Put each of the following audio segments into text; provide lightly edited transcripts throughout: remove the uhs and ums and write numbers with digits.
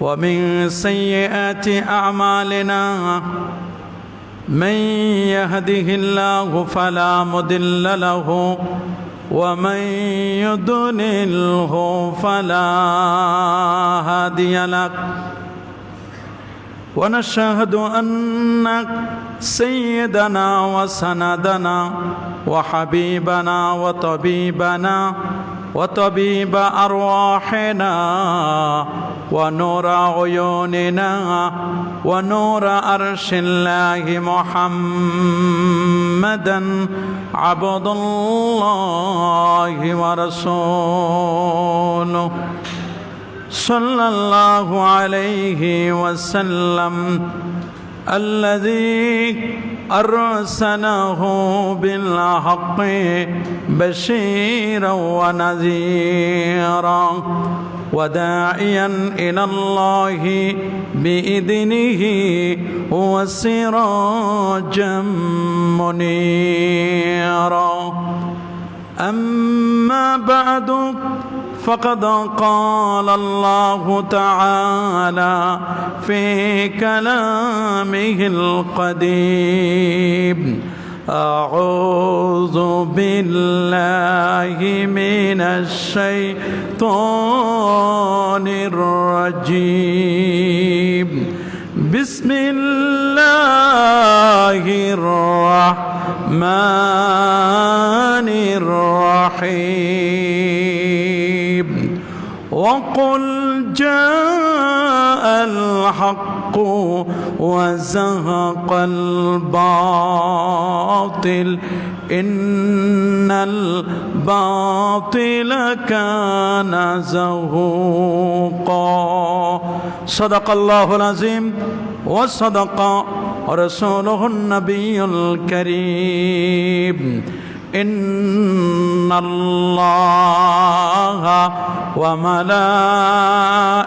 ومن سيئات أعمالنا من يهده الله فلا مضل له ومن يضلله فلا هادي له ونشهد أن سيدنا وسندنا وحبيبنا وطبيب أرواحنا ونور عيوننا ونور عرش الله محمدا عبد الله ورسوله صلى الله عليه وسلم الذي أرسله بالحق بشيرا ونذيرا وداعيا إلى الله بإذنه وسراجا منيرا أما بعد فقد قال الله تعالى في كلامه القديم أعوذ بالله من الشيطان الرجيم بسم الله الرحمن الرحيم وقل جاء الحق وزهق الباطل إن الباطل كان زهوقا صدق الله العظيم وصدق رسوله النبي الكريم إن الله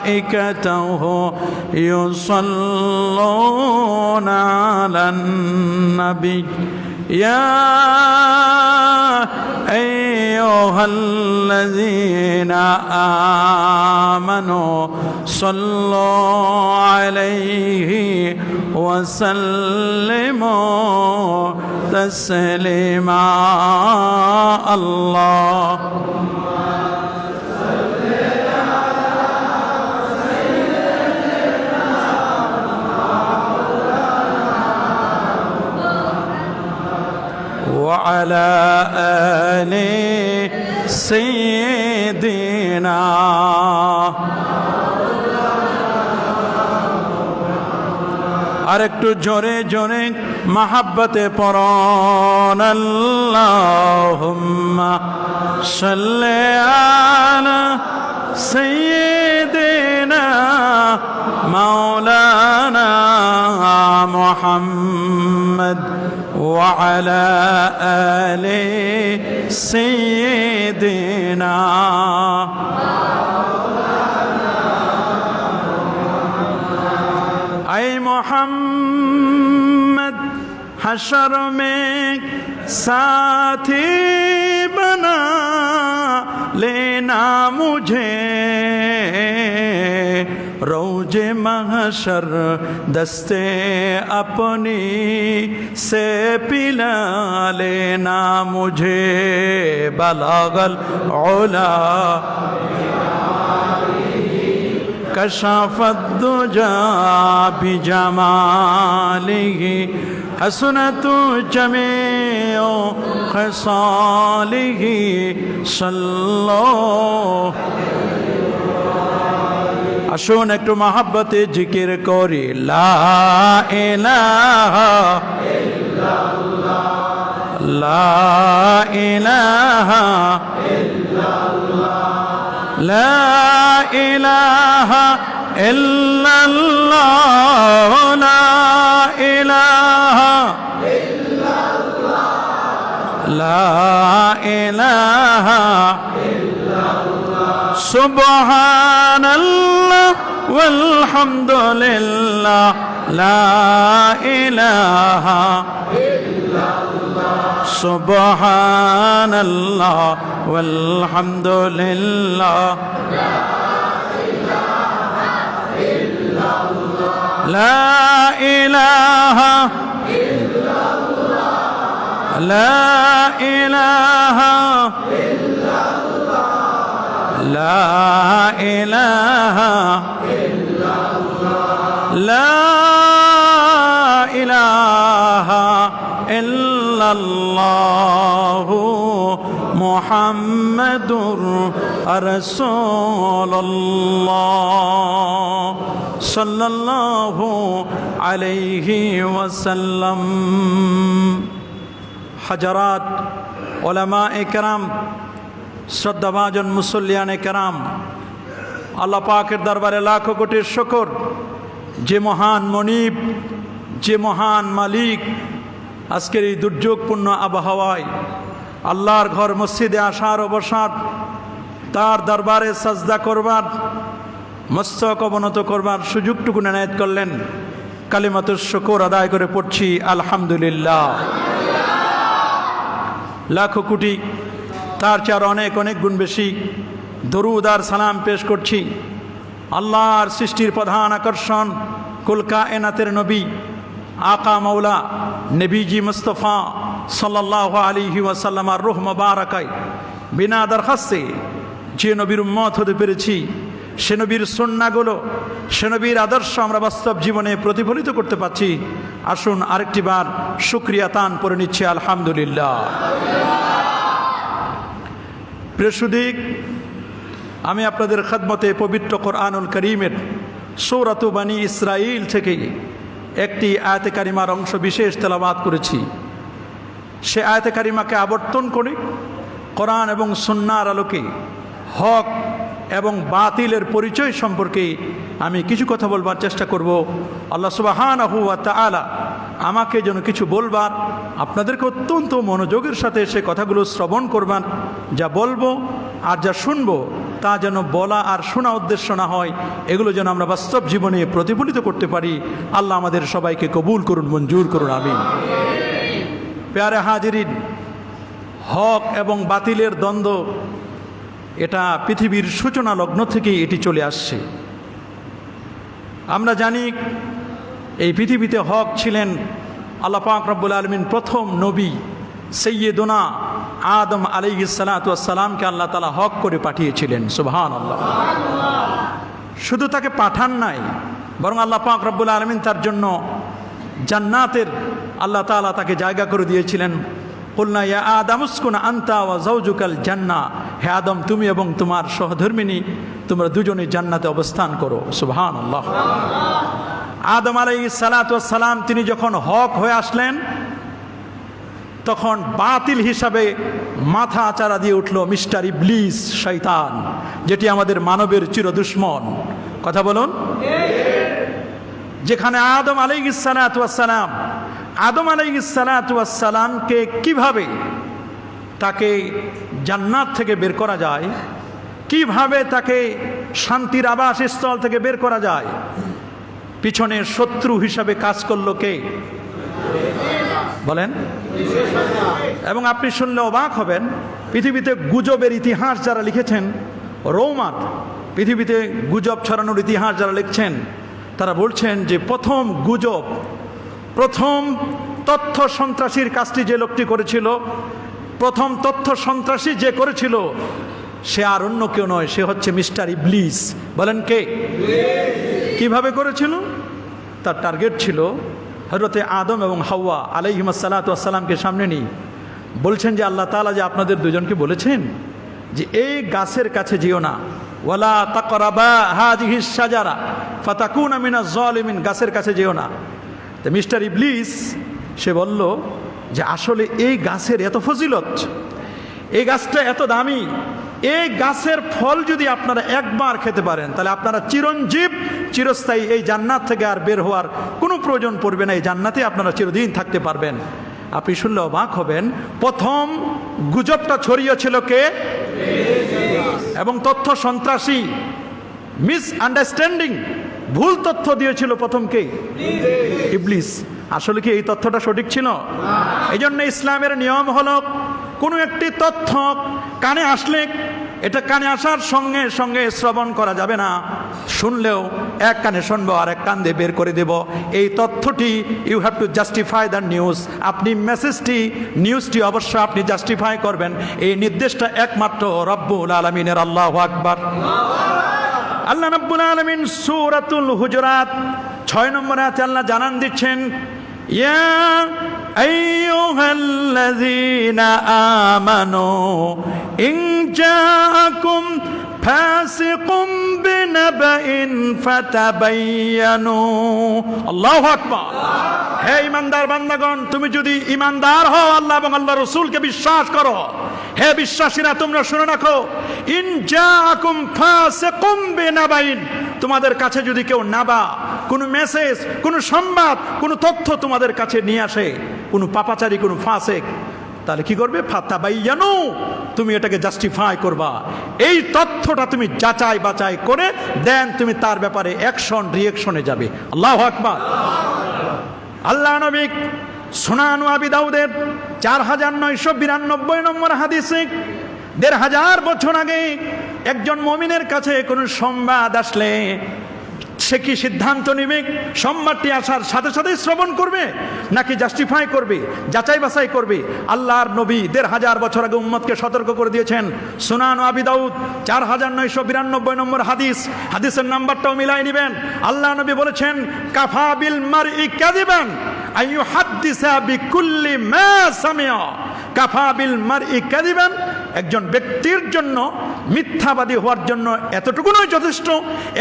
وملائكته يصلون على النبي يا أيها الذين آمنوا صلوا عليه وسلموا تسليما الله وعلى آل سيدنا আরেকটু জোরে জোরে মহব্বতে পড়ুন আল্লাহুম্মা সাল্লি আলা সাইয়্যিদিনা মাওলানা মুহাম্মদ ওয়া আলা আলি সাইয়্যিদিনা ऐ मोहम्मद हशर में साथी बना लेना मुझे रोज़े महशर दस्ते अपनी से पिला लेना मुझे बलागल उला كشف الدجى بجماله حسنت جميع خصاله صلوا আসুন একটু মহব্বতে জিকির করি লা ইলাহা ইল্লাল্লাহ লা ইলাহা ইল্লাল্লাহ لا إله إلا الله لا إله إلا الله لا إله إلا الله سبحان الله والحمد لله لا إله إلا الله সুবহানাল্লাহ ওয়ালহামদুলিল্লাহ লা ইলাহা লা ইলাহা লা ইলাহা লা ইলাহা ইল্লাল্লাহু মুহাম্মাদুর রাসূলুল্লাহ সাল্লাল্লাহু আলাইহি ওয়াসাল্লাম। হাজারাত উলামায়ে কেরাম, শ্রদ্ধাভাজন মুসল্লিয়ানে কেরাম, আল্লাহ পাকের দরবারে লাখো কোটি শুকর, যে মহান মনিব, যে মহান মালিক আজকের এই দুর্যোগপূর্ণ আবহাওয়ায় আল্লাহর ঘর মসজিদে আসার ও বসার, তার দরবারে সাজদা করবার, মস্তক অবনত করবার সুযোগটুকু এনায়েত করলেন। কালিমাতুশ শুকর আদায় করে পড়ছি আলহামদুলিল্লাহ। লাখো কোটি, তার চেয়ে অনেক অনেক গুণ বেশি দরুদ আর সালাম পেশ করছি আল্লাহর সৃষ্টির প্রধান আকর্ষণ, কুল কায়নাতের নবী, আকা মাওলা নবীজি মুস্তফা সাল্লাল্লাহু আলাইহি ওয়াসাল্লাম আর রূহ মুবারাকায় বিনা দরখাস্তে যে নবীর উম্মত হতে পেরেছি, সে নবীর সুন্নাহগুলো, সে নবীর আদর্শ আমরা বাস্তব জীবনে প্রতিফলিত করতে পারছি। আসুন আরেকটি বার শুকরিয়া তান করে নিচ্ছি আলহামদুলিল্লাহ। প্রিয় সুদী, আমি আপনাদের খেদমতে পবিত্র কোরআনুল কারীমের সূরাতু বনী ইসরাঈল থেকে একটি আয়াতে কারিমার অংশ বিশেষ তেলাওয়াত করেছি। সে আয়াতে কারিমাকে আবর্তন করে কোরআন এবং সুন্নাহর আলোকে হক এবং বাতিলের পরিচয় সম্পর্কে আমি কিছু কথা বলবার চেষ্টা করব। আল্লাহ সুবহানাহু ওয়া তাআলা আমাকে যেন কিছু বলবার, আপনাদেরকে অত্যন্ত মনোযোগের সাথে সে কথাগুলো শ্রবণ করবার, যা বলবো আর যা শুনবো তা যেন বলা আর শোনা উদ্দেশ্য না হয়, এগুলো যেন আমরা বাস্তব জীবনে প্রতিফলিত করতে পারি। আল্লাহ আমাদের সবাইকে কবুল করুন, মঞ্জুর করুন, আমিন। প্যারে হাজিরিন, হক এবং বাতিলের দ্বন্দ্ব এটা পৃথিবীর সূচনা লগ্ন থেকেই এটি চলে আসছে। আমরা জানি এই পৃথিবীতে হক ছিলেন আল্লাহ পাক রব্বুল আলামিন প্রথম নবী সাইয়্যিদুনা আদম আলাইহিস সালাতু ওয়াস সালামকে আল্লাহ তাআলা হক করে পাঠিয়েছিলেন। সুবহানাল্লাহ। শুধু তাকে পাঠান নাই, বরং আল্লাহ পাক রব্বুল আলামিন তার জন্য জান্নাতের আল্লাহ তাআলা তাকে জায়গা করে দিয়েছিলেন। কুলনা ইয়া আদম উসকুন আনতা ওয়া যাওজুকাল জান্নাহ, হে আদম তুমি এবং তোমার সহধর্মিনী তোমরা দুজনে জান্নাতে অবস্থান করো। সুবহানাল্লাহ। আদম আলাইহিস সালাতু ওয়াস সালাম তিনি যখন হক হয়ে আসলেন, তখন বাতিল হিসাবে মাথা চারা দিয়ে উঠল মিস্টার ইবলিস, শয়তান, যেটি আমাদের মানবের চির দুশ্মন। কথা বলুন। যেখানে আদম আলাইহিস সালাতু ওয়াস সালাম, আদম আলাইহিস সালাতু ওয়াস সালামকে কিভাবে তাকে জান্নাত থেকে বের করা যায়, কিভাবে তাকে শান্তির আবাসস্থল থেকে বের করা যায়, পিছনে শত্রু হিসাবে কাজ করলো কে বলেন? এবং আপনি শুনলে অবাক হবেন, পৃথিবীতে গুজবের ইতিহাস যারা লিখেছেন, রৌমাত পৃথিবীতে গুজব ছড়ানোর ইতিহাস যারা লিখছেন, তারা বলছেন যে প্রথম গুজব, প্রথম তথ্য সন্ত্রাসীর কাজটি যে লোকটি করেছিল, প্রথম তথ্য সন্ত্রাসী যে করেছিল, সে আর অন্য কেউ নয়, সে হচ্ছে মিস্টার ইবলিস। বলেন কে? কিভাবে করেছিল? তার টার্গেট ছিল হযরতে আদম এবং হাওয়া আলাইহিমুস সালাতু ওয়াস সালামকে সামনে নিয়ে বলছেন যে আল্লাহ তাআলা যে আপনাদের দুজনকে বলেছেন যে এই গাছের কাছে যেও না, ওয়ালা তাকরাবা হাযিহিস শাজারা ফাতাকুনা মিনাজ জালিমিন, গাছের কাছে যেও না। তো মিস্টার ইবলিস সে বলল যে আসলে এই গাছের এত ফজিলত, এই গাছটা এত দামি, এই গাছের ফল যদি আপনারা একবার খেতে পারেন তাহলে আপনারা চিরঞ্জীব, চিরস্থায়ী, এই জান্নাত থেকে আর বের হওয়ার কোনো প্রয়োজন পড়বে না, এই জান্নাতে আপনারা চিরদিন থাকতে পারবেন। আপনি শুনলে অবাক হবেন, প্রথম গুজবটা ছড়িয়েছিল কে? এবং তথ্য সন্ত্রাসী, মিস আন্ডারস্ট্যান্ডিং, ভুল তথ্য দিয়েছিল প্রথম কে? ইবলিস। আসলে কি এই তথ্যটা সঠিক ছিল? এই জন্য ইসলামের নিয়ম হলো কোনো একটি তথ্য কানে আসলে এটা কানে আসার সঙ্গে সঙ্গে শ্রবণ করা যাবে না, শুনলেও এক কানে শুনবো আর এক কান দিয়ে বের করে দেব। এই তথ্যটি you have to justify the news. আপনি মেসেজটি, নিউজটি অবশ্য আপনি জাস্টিফাই করবেন। এই নির্দেশটা একমাত্র রব্বুল আলামিনের। আল্লাহু আকবার। আল্লাহ রাব্বুল আলামিন সূরাতুল হুজুরাত 6 নম্বর আয়াতে আল্লাহ জানান দিচ্ছেন, ইয়া আইয়ুহাল্লাযীনা আমানু ইন জাআকুম ফাসিকুম বিনাবাইন ফাতাবায়ানু। আল্লাহু আকবার। হে ঈমানদার বান্দাগণ, তুমি যদি ঈমানদার হও, আল্লাহ এবং আল্লাহর রাসূলকে বিশ্বাস করো, হে বিশ্বাসীরা তোমরা শুনে রাখো, ইন জাআকুম ফাসিকুম বিনাবাইন, তোমাদের কাছে যদি কেউ নাবা, কোনো মেসেজ, কোনো সংবাদ, কোনো তথ্য তোমাদের কাছে নিয়ে আসে, কোনো পাপাচারী, কোনো ফাসিক, তাহলে কি করবে? ফাতাবায়ানু, তুমি এটাকে জাস্টিফাই করবা। এই তথ্যটা তুমি যাচাই বাছাই করে দেন, তুমি তার ব্যাপারে অ্যাকশন রিঅ্যাকশনে যাবে। আল্লাহু আকবার। আল্লাহ নবী সুনান আবি দাউদের 4992 নম্বর হাদিসে 1500 বছর আগে একজন মুমিনের কাছে কোনো সংবাদ আসলে সে কি সিদ্ধান্ত নেবে? সংবাদটি আসার সাথে সাথে শ্রবণ করবে নাকি জাস্টিফাই করবে, যাচাই বাছাই করবে? আল্লাহর নবী 1500 বছর আগে উম্মতকে সতর্ক করে দিয়েছেন। সুনান আবি দাউদ 4992 নম্বর হাদিস, হাদিসের নাম্বারটাও মিলাই নেবেন। আল্লাহ নবী বলেছেন, কাফা বিল মারই কাযিবান আইয়ু হাদ্দিসা বিকুল্লি মা সামিআ। কাফা বিল মারই কাযিবান, একজন ব্যক্তির জন্য মিথ্যাবাদী হওয়ার জন্য এতটুকুনই যথেষ্ট।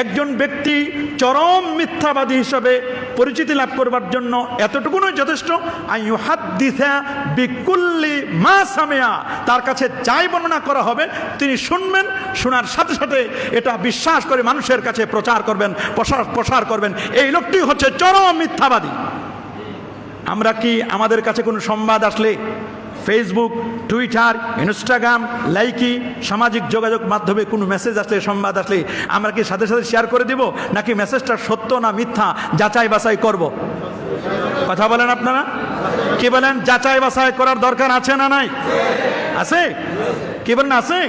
একজন ব্যক্তি চরম মিথ্যাবাদী হিসাবে পরিচিতি লাভ করবার জন্য এতটুকুনই যথেষ্ট। আইয়ু হাদ্দিসা বিকুল্লি মা সামিআ, তার কাছে যাই বর্ণনা করা হবে তিনি শুনবেন, শোনার সাথে সাথে এটা বিশ্বাস করে মানুষের কাছে প্রচার করবেন, প্রসার করবেন। এই লোকটি হচ্ছে চরম মিথ্যাবাদী। আমরা কি আমাদের কাছে কোনো সংবাদ আসলে ফেসবুক, টুইটার, ইনস্টাগ্রাম, লাইকি, সামাজিক যোগাযোগ মাধ্যমে কোনো মেসেজ আসলে, সংবাদ আসলে আমরা কি সাথে সাথে শেয়ার করে দিব, নাকি মেসেজটা সত্য না মিথ্যা যাচাই বাছাই করব? কথা বলেন আপনারা, কি বলেন? যাচাই বাছাই করার দরকার আছে না নাই? আছে? কি বলেন আছে?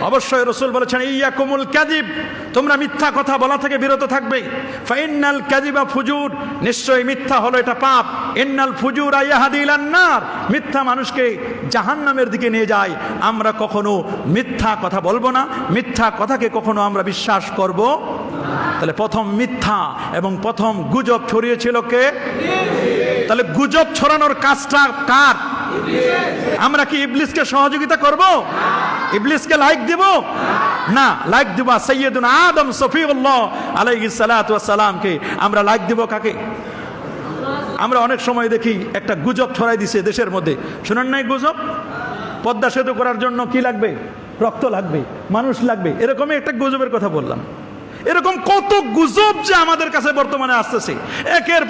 অবশ্যই। রাসূল বলেছেন, ইয়াকুমুল কাযিব, তোমরা মিথ্যা কথা বলা থেকে বিরত থাকবে। ফাইনাল কাযিবা ফুজুর, নিশ্চয়ই মিথ্যা হলো এটা পাপ। ইন্নাল ফুজুরা ইয়াহদি ইলান নার, মিথ্যা মানুষকে জাহান্নামের দিকে নিয়ে যায়। আমরা কখনো মিথ্যা কথা বলবো না, মিথ্যা কথাকে কখনো আমরা বিশ্বাস করব না। তাহলে প্রথম মিথ্যা এবং প্রথম গুজব ছড়িয়েছিল কে? তাহলে গুজব ছড়ানোর কাজটা কার? আমরা কি ইবলিসকে সহযোগিতা করব? ইবলিসকে লাইক দিব না, লাইক দিব সাইয়্যিদুনা আদম সফিউল্লাহ আলাইহিস সালাতু ওয়াস সালামকে। আমরা লাইক দিব কাকে? আমরা অনেক সময় দেখি একটা গুজব ছড়াই দিছে দেশের মধ্যে, শুনেন নাই গুজব? পদ্মা সেতু করার জন্য কি লাগবে? রক্ত লাগবে, মানুষ লাগবে। এরকমই একটা গুজবের কথা বললাম। এরকম কত গুজব যে আমাদের কাছে বর্তমানে আসতেছে, একের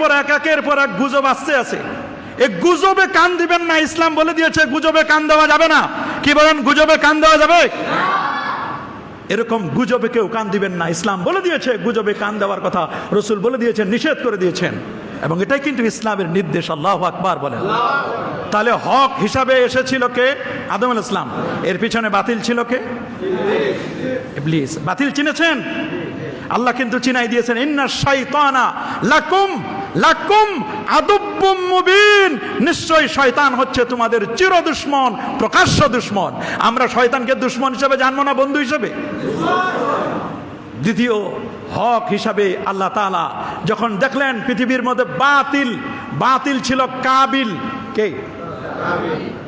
পর এক গুজব আসতে আছে। এই গুজবে কান দিবেন না, ইসলাম বলে দিয়েছে গুজবে কান দেওয়া যাবে না। কি বলেন? গুজবে কান দেওয়া যাবে? এরকম গুজবে কেউ কান দিবেন না, ইসলাম বলে দিয়েছে গুজবে কান দেওয়ার কথা, রাসূল বলে দিয়েছেন, নিষেধ করে দিয়েছেন, এবং এটাই কিন্তু ইসলামের নির্দেশ। আল্লাহু আকবার বলেন। তাহলে হক হিসাবে এসেছিল কে? আদম আলাইহিস সালাম। এর পিছনে বাতিল ছিল কে? ইবলিস। বাতিল চিনেছেন? আল্লাহ কিন্তু চিনাই দিয়েছেন, ইন্না শাইতানা লাকুম আদুব্বুম মুবিন, নিশ্চয়ই শয়তান হচ্ছে তোমাদের চির দুশমন, প্রকাশ্য দুশমন। আমরা শয়তানকে দুশমন হিসেবে জানবো না, বন্ধু হিসেবে। দ্বিতীয় হক হিসাবে আল্লাহ তাআলা যখন দেখলেন পৃথিবীর মধ্যে বাতিল ছিল, কাবিল কে?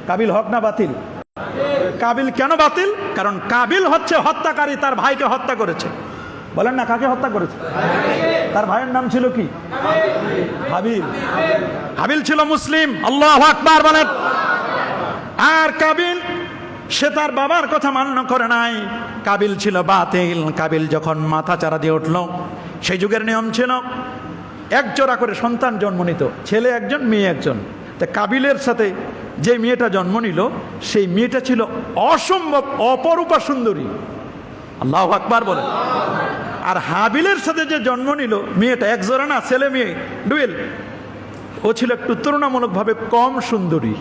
কাবিল হক না বাতিল? কাবিল কেন বাতিল? কারণ কাবিল হচ্ছে হত্যাকারী, তার ভাইকে হত্যা করেছে। বলেন না, কাকে হত্যা করেছে? তার ভাইয়ের নাম ছিল কি? হাবিল। হাবিল ছিল মুসলিম। আল্লাহু আকবার বলেন। আর কাবিল, সে তার বাবার কথা মান্য করে নাই, কাবিল ছিল বাতিল। কাবিল যখন মাথা চারা দিয়ে উঠল, সেই যুগের নিয়ম ছিল এক জোড়া করে সন্তান জন্ম নিত, ছেলে একজন, মেয়ে একজন। তা কাবিলের সাথে যে মেয়েটা জন্ম নিল, সেই মেয়েটা ছিল অসম্ভব অপরূপা সুন্দরী। আল্লাহু আকবার বলেন। আর হাবিলের সাথে যে জন্ম নিল মেয়েটা, এক জোড়া না, ছেলে মেয়ে ডুয়েল, ও ছিল একটু তুলনামূলকভাবে কম সুন্দরী,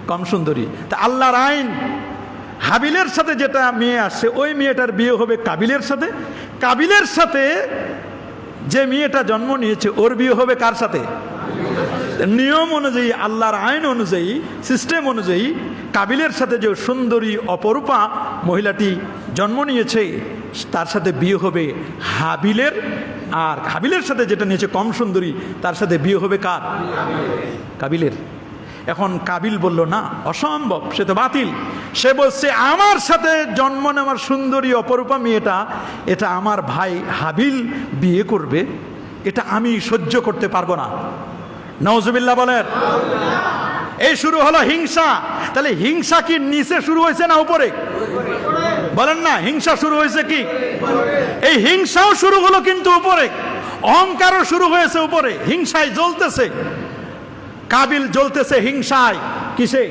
কম সুন্দরী। তা আল্লাহর আইন, হাবিলের সাথে যেটা মেয়ে আসছে ওই মেয়েটার বিয়ে হবে কাবিলের সাথে, কাবিলের সাথে যে মেয়েটা জন্ম নিয়েছে ওর বিয়ে হবে কার সাথে? নিয়ম অনুযায়ী, আল্লাহর আইন অনুযায়ী, সিস্টেম অনুযায়ী কাবিলের সাথে যে সুন্দরী অপরূপা মহিলাটি জন্ম নিয়েছে তার সাথে বিয়ে হবে হাবিলের, আর হাবিলের সাথে যেটা নিয়েছে কম সুন্দরী তার সাথে বিয়ে হবে কার? কাবিলের। এখন কাবিল বলল না, অসম্ভব, সে তো বাতিল। সে বলছে আমার সাথে জন্ম নেওয়ার সুন্দরী অপরূপা মেয়েটা, এটা আমার ভাই হাবিল বিয়ে করবে, এটা আমি সহ্য করতে পারবো না। নাউজুবিল্লাহ বলেন। এই শুরু হলো হিংসা। তাহলে হিংসা কি নিচে শুরু হয়েছে না উপরে? বলেন না, হিংসা শুরু হয়েছে কি? এই হিংসাও শুরু হলো কিন্তু উপরে, অহংকারও শুরু হয়েছে উপরে, হিংসায় জ্বলতেছে। কাবিল জ্বলতেছে হিংসায়। কিসে?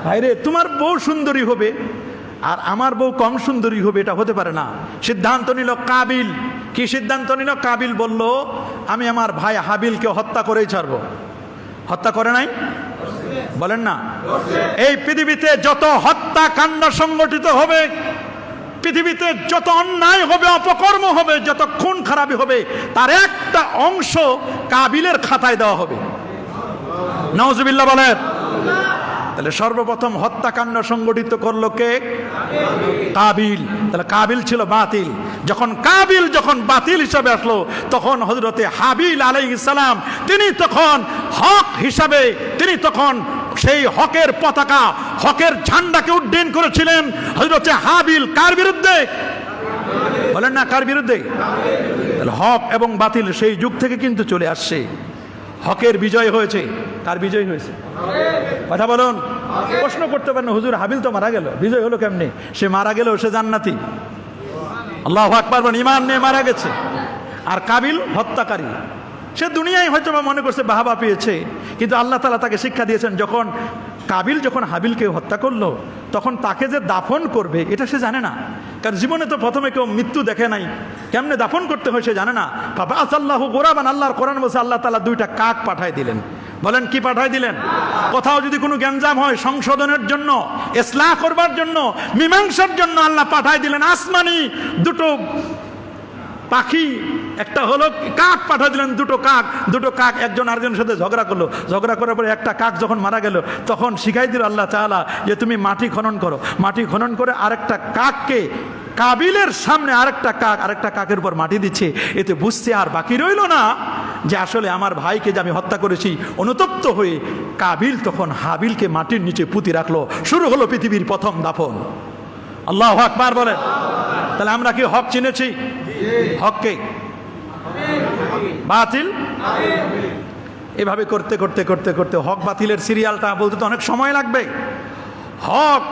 ভাইরে, তোমার বউ সুন্দরী হবে আর আমার বউ কম সুন্দরী হবে, এটা হতে পারে না। সিদ্ধান্ত নিল কাবিল। কি সিদ্ধান্ত নিল? কাবিল বলল আমি আমার ভাই হাবিলকে হত্যা করেই ছাড়বো। হত্যা করে নাই? বলেন না। এই পৃথিবীতে যত হত্যাকাণ্ড সংগঠিত হবে, পৃথিবীতে যত অন্যায় হবে, অপকর্ম হবে, যত খুন খারাপি হবে, তার একটা অংশ কাবিলের খাতায় দেওয়া হবে। নাউজুবিল্লাহ বলেন। তাহলে সর্বপ্রথম হত্যাকাণ্ড সংগঠিত করলো কে? কাবিল। তাহলে কাবিল ছিল বাতিল। কাবিল যখন বাতিল হিসাবে আসলো, তখন হযরতে হাবিল আলাইহিস সালাম তিনি তখন হক হিসাবে, তিনি তখন সেই হকের পতাকা, হকের ঝান্ডাকে উড্ডীন করেছিলেন। হযরতে হাবিল কার বিরুদ্ধে? বলেন না, কার বিরুদ্ধে? তাহলে হক এবং বাতিল সেই যুগ থেকে কিন্তু চলে আসছে। হকের বিজয় হয়েছে। কার বিজয় হয়েছে? কথা বলুন। প্রশ্ন করতে পারেন, হুজুর হাবিল তো মারা গেল, বিজয় হলো কেমনে? সে মারা গেলেও সে জান্নাতি। আল্লাহু আকবার বলেন। ঈমান নিয়ে মারা গেছে। আর কাবিল হত্যাকারী। সে দুনিয়ায় হয়তো মনে করছে বাহাবা পেয়েছে, কিন্তু আল্লাহ তাআলা তাকে শিক্ষা দিয়েছেন, যখন কাবিল যখন হাবিলকে হত্যা করলো তখন তাকে যে দাফন করবে এটা সে জানে না। কারণ জীবনে তো প্রথমে কেউ মৃত্যু দেখে নাই, কেমনে দাফন করতে হয় সে জানে না। ফাবাআসাল্লাহু গুরাবান, আল্লাহর কোরআন বলছে আল্লাহ তাআলা দুইটা কাক পাঠায় দিলেন। বলেন কি পাঠায় দিলেন? কোথাও যদি কোনো গ্যাঞ্জাম হয় সংশোধনের জন্য, ইসলাহ করবার জন্য, মীমাংসার জন্য আল্লাহ পাঠায় দিলেন আসমানি দুটো পাখি। একটা হলো কাক পাঠিয়ে দিলেন, দুটো কাক একজন আরেকজনের সাথে ঝগড়া করলো। ঝগড়া করার পরে একটা কাক যখন মারা গেল তখন শিখাই দিল আল্লাহ তাআলা যে তুমি মাটি খনন করো। মাটি খনন করে আরেকটা কাককে, কাবিলের সামনে আরেকটা কাকের উপর মাটি দিচ্ছে। এতে বুঝতে আর বাকি রইল না যে আসলে আমার ভাইকে যে আমি হত্যা করেছি। অনুতপ্ত হয়ে কাবিল তখন হাবিলকে মাটির নিচে পুঁতি রাখলো। শুরু হলো পৃথিবীর প্রথম দাফন। আল্লাহু আকবার বলেন। তাহলে আমরা কি হক চিনেছি? হককে বাতিল। এভাবে করতে করতে করতে করতে হক বাতিলের সিরিয়ালটা বলতে তো অনেক সময় লাগবে। হক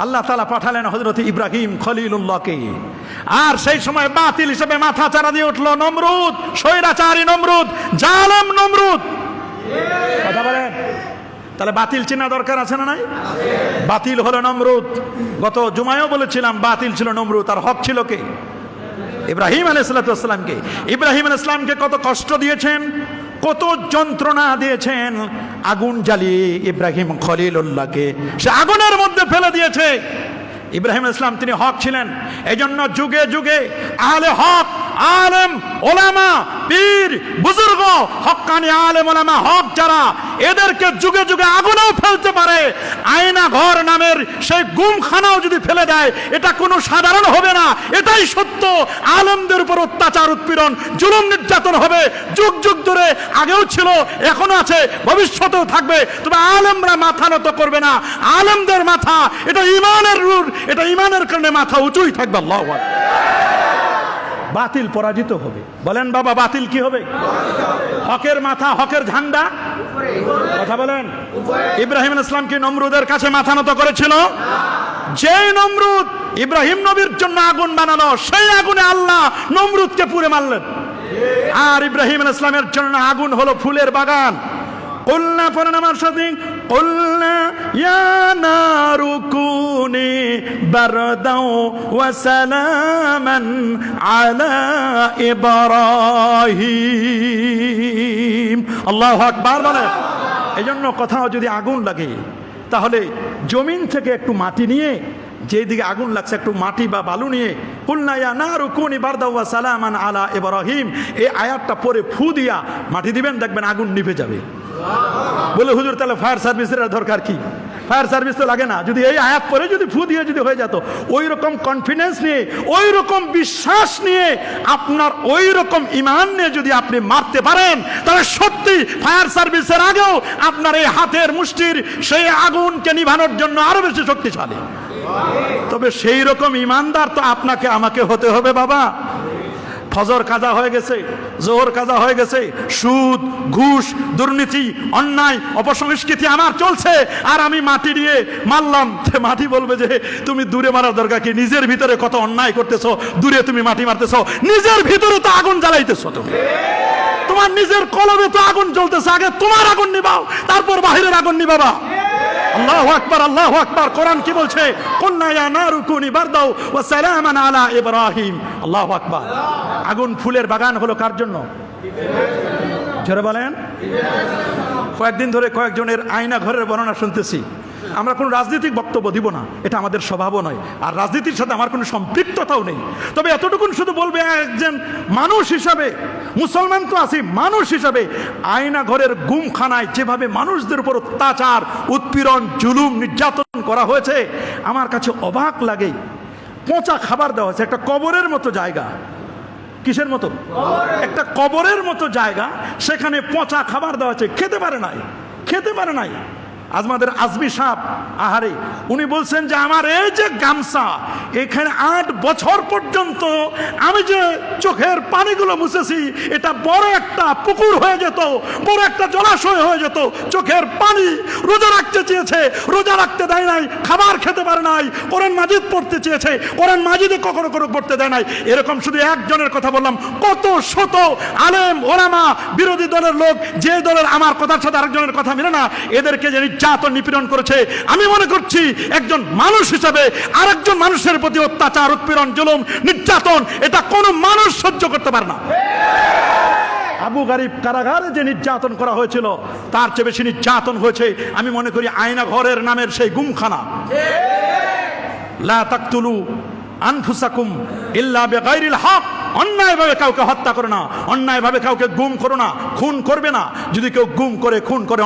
আল্লাহ তাআলা পাঠালেন হযরত ইব্রাহিম খলিলুল্লাহকে, আর সেই সময় বাতিল হিসেবে মাথা চারা দিয়ে উঠলো নমরুদ, স্বৈরাচারী নমরুদ, জালেম নমরুদ। কথা বলেন। তাহলে বাতিল চেনা দরকার আছে না নাই? বাতিল হলো নমরুদ। গত জুমায়ও বলেছিলাম বাতিল ছিল নমরুদ, আর হক ছিল কে? ইব্রাহিম আলাইহিস সালামকে। ইব্রাহিম আলাইহিস সালামকে কত কষ্ট দিয়েছেন, কত যন্ত্রণা দিয়েছেন। আগুন জ্বালিয়ে ইব্রাহিম খলিলুল্লাহকে সে আগুনের মধ্যে ফেলে দিয়েছে। ইব্রাহিম আলাইহিস সালাম তিনি হক ছিলেন, এজন্য যুগে যুগে আহলে হক, আলেম ওলামা, পীর বুজুর্গ, হক্কানি আলেম ওলামা হক যারা, এদেরকে যুগে যুগে আগুনেও ফেলতে পারে। আয়না ঘর নামের সেই গুমখানাও যদি ফেলে দেয় এটা কোনো সাধারণ হবে না। এটাই সত্য। আলেমদের উপর অত্যাচার, উৎপীড়ন, জুলুম, নির্যাতন হবে যুগ যুগ ধরে। আগেও ছিল, এখনো আছে, ভবিষ্যতেও থাকবে। তবে আলেমরা মাথা নত করবে না। আলেমদের মাথা, এটা ইমানের রূঢ়, এটা ইমানের কারণে মাথা উঁচুই থাকবে। আল্লাহু আকবার। বাতিল পরাজিত হবে। বলেন বাবা, বাতিল কি হবে? হকের মাথা, হকের ঝান্ডা। কথা বলেন। ইব্রাহিম আলাইহিস সালাম কি নমরুদের কাছে মাথা নত করেছিল? যে নমরুদ ইব্রাহিম নবীর জন্য আগুন বানালো, সেই আগুনে আল্লাহ নমরুদকে পুড়ে মারলেন। আর ইব্রাহিম আলাইহিস সালামের জন্য আগুন হলো ফুলের বাগান। কুলনা পড়েন আমার সাথে, কুলনা ইয়া নারু কুনি বারদাও ওয়া সালামান আলা ইব্রাহিম। আল্লাহু আকবার বলে। এজন্য কোথাও যদি আগুন লাগে তাহলে জমিন থেকে একটু মাটি নিয়ে, যেদিকে আগুন লাগছে একটু মাটি বা বালু নিয়ে, কুলনা ইয়া নারু কুনি বারদাও ওয়া সালামান আলা ইব্রাহিম, এই আয়াতটা পরে ফু দিয়া মাটি দিবেন, দেখবেন আগুন নিভে যাবে। বলে হুজুর তাহলে ফায়ার সার্ভিসের দরকার কি? ফায়ার সার্ভিস তো লাগে না। যদি এই আয়াত পরে যদি ফু দিয়ে যদি হয়ে যেত, ওই রকম কনফিডেন্স নিয়ে, ওই রকম বিশ্বাস নিয়ে, আপনার ওই রকম ইমান নিয়ে যদি আপনি মারতে পারেন, তাহলে সত্যি ফায়ার সার্ভিসের আগেও আপনার এই হাতের মুষ্টির সেই আগুনকে নিভানোর জন্য আরো বেশি শক্তিশালী। তবে সেই রকম ইমানদার তো আপনাকে আমাকে হতে হবে বাবা। ফজর কাজা হয়ে গেছে, জোহর কাজা হয়ে গেছে, সুদ, ঘুষ, দুর্নীতি, অন্যায়, অপসংস্কৃতি আমার চলছে, আর আমি মাটি দিয়ে মারলাম। মাটি বলবে যে তুমি দূরে মারার দরকার কি? নিজের ভিতরে কত অন্যায় করতেছো, দূরে তুমি মাটি মারতেছো, নিজের ভিতরে তো আগুন জ্বালাইতেছো তুমি। তোমার নিজের কলবে তো আগুন জ্বলতেছে, আগে তোমার আগুন নিবাও, তারপর বাহিরের আগুন নিবাবা। আল্লাহু আকবার, আল্লাহু আকবার। কোরআন কি বলছে? কুলনা ইয়া নারু কুনি বারদাও ওয়া সালামান আলা ইব্রাহিম। আল্লাহু আকবার। আগুন ফুলের বাগান হলো কার জন্য? জোরে বলেন। কয়েকদিন ধরে কয়েকজনের আয়না ঘরের বর্ণনা শুনতেছি। আমরা কোনো রাজনৈতিক বক্তব্য দিব না, এটা আমাদের স্বভাবও নয়, আর রাজনীতির সাথে আমার কোনো সম্পৃক্ততাও নেই। তবে এতটুকুন শুধু বলবে, একজন মানুষ হিসাবে, মুসলমান তো আছি, মানুষ হিসাবে আয়না ঘরের গুমখানায় যেভাবে মানুষদের উপর অত্যাচার, উৎপীড়ন, জুলুম, নির্যাতন করা হয়েছে, আমার কাছে অবাক লাগে। পচা খাবার দেওয়া হয়েছে, একটা কবরের মতো জায়গা। কিসের মতো? একটা কবরের মতো জায়গা, সেখানে পচা খাবার দেওয়া হয়েছে, খেতে পারে নাই, খেতে পারে নাই। আমাদের আজমি সাহেব, আহারে, উনি বলছেন যে আমার এই যে গামছা, এখানে 8 বছর পর্যন্ত আমি যে চোখের পানিগুলো মুছেছি, এটা বড় একটা পুকুর হয়ে যেত, বড় একটা জলাশয় হয়ে যেত। চোখের পানি। রোজা রাখতে চেয়েছে, রোজা রাখতে দেয় নাই, খাবার খেতে পারে নাই, কোরআন মাজিদ পড়তে চেয়েছে, কোরআন মাজিদে কখনো পড়তে দেয় নাই। এরকম শুধু একজনের কথা বললাম, কত শত আলেম ওলামা, বিরোধী দলের লোক, যে দলের আমার কথার সাথে আরেকজনের কথা মিলে না, এদেরকে যে নির্যাতন, নিপীড়ন করেছে। আমি মনে করছি একজন মানুষ হিসেবে আরেকজন মানুষের প্রতি অত্যাচার, উৎপীড়ন, জুলুম, নির্যাতন, এটা কোনো মানুষ সহ্য করতে পারে না। আবু গারিব কারাগারে যে নির্যাতন করা হয়েছিল, তার চেয়ে বেশি নির্যাতন হয়েছে আমি মনে করি আয়না ঘরের নামের সেই গুমখানা। লা তাকতুলু আনফুসাকুম ইল্লা বিগাইরিল হক। অন্যায়ভাবে কাউকে হত্যা করো না, অন্যায়ভাবে কাউকে গুম করো না, খুন করবে না। যদি কেউ গুম করে, খুন করে,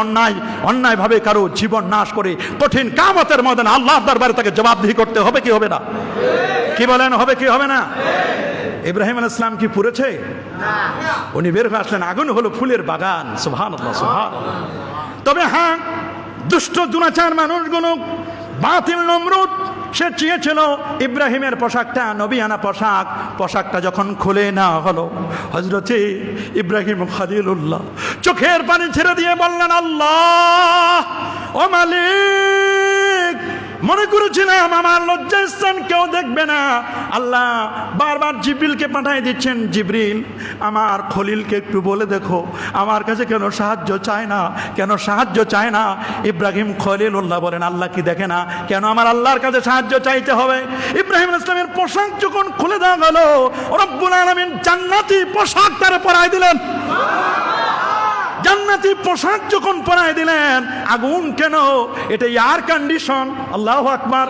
অন্যায়ভাবে কারো জীবন নাশ করে, কঠিন কিয়ামতের ময়দানে আল্লাহর দরবারে তাকে জবাবদিহি করতে হবে কি হবে না? কি বলেন, হবে কি হবে না? ইব্রাহিম আলাইহিস সালাম কি পুড়েছে? উনি বের হয়ে আসলেন, আগুন হলো ফুলের বাগান। সুবহানাল্লাহ, সুবহানাল্লাহ। তবে হ্যাঁ, দুষ্ট দুরাচার মানুষগুলো, বাতিল নমরুদ, সে চেয়েছিল ইব্রাহিমের পোশাকটা, নবিয়ানা পোশাকটা যখন খুলে না হলো, হযরতে ইব্রাহিম খলিলুল্লাহ চোখের পানি ছেড়ে দিয়ে বললেন, আল্লাহ ও মালিক, মনে করেছিলাম আমার লজ্জাস্থান কেউ দেখবে না। আল্লাহ বারবার জিবরিলকে পাঠিয়ে দিচ্ছেন, জিবরিল আমার খলিলকে একটু বলে দেখো আমার কাছে কেন সাহায্য চায় না, কেন সাহায্য চায় না। ইব্রাহিম খলিলুল্লাহ বলেন, আল্লাহ কি দেখে না কেন আমার আল্লাহর কাছে সাহায্য চাইতে হবে? ইব্রাহিম ইসলামের পোশাক যখন খুলে দেওয়া গেল, রব্বুল আলামিন জান্নাতি পোশাক তারে পরাই দিলেন। জান্নাতি পোশাক যখন পরায় দিলেন, আগুন কেন? এটা এয়ার কন্ডিশন। আল্লাহু আকবার।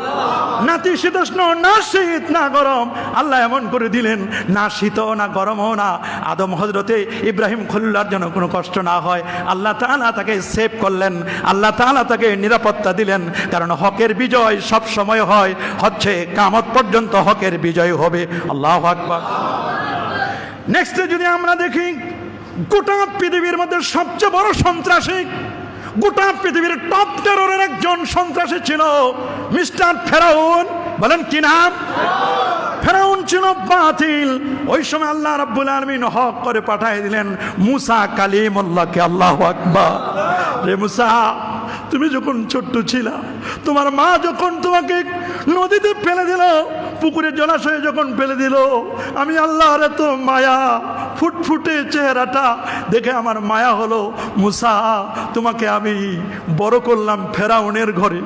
নাতিশীতোষ্ণ, না শীত না গরম, আল্লাহ এমন করে দিলেন, না শীত না গরমও না। আদম হযরতে ইব্রাহিম খলিলুল্লাহর জন্য কোনো কষ্ট না হয়, আল্লাহ তাআলা তাকে সেভ করলেন, আল্লাহ তাআলা তাকে নিরাপত্তা দিলেন। কারণ হকের বিজয় সব সময় হয়, হচ্ছে কিয়ামত পর্যন্ত হকের বিজয় হবে। আল্লাহু আকবার। নেক্সটে যদি আমরা দেখি, গোটা পৃথিবীর মধ্যে সবচেয়ে বড় সন্ত্রাসী, গোটা পৃথিবীর টপ টেররের একজন সন্ত্রাসী ছিল মিস্টার ফেরাউন। বলেন কি নাম? ফেরাউন ছিল বাতিল। ওই সময় আল্লাহ রাব্বুল আলামিন হক করে পাঠিয়ে দিলেন মুসা কালিমুল্লাহকে। আল্লাহু আকবার। রে মুসা, তুমি যখন ছোট্ট ছিলা, তোমার মা যখন তোমাকে নদীতে ফেলে দিল, পুকুরে জলাশয়ে যখন ফেলে দিল, আমি আল্লাহর এত মায়া, ফুটফুটে চেহারাটা দেখে আমার মায়া হলো। মুসা, তোমাকে আমি বড় করলাম ফেরাউনের ঘরে।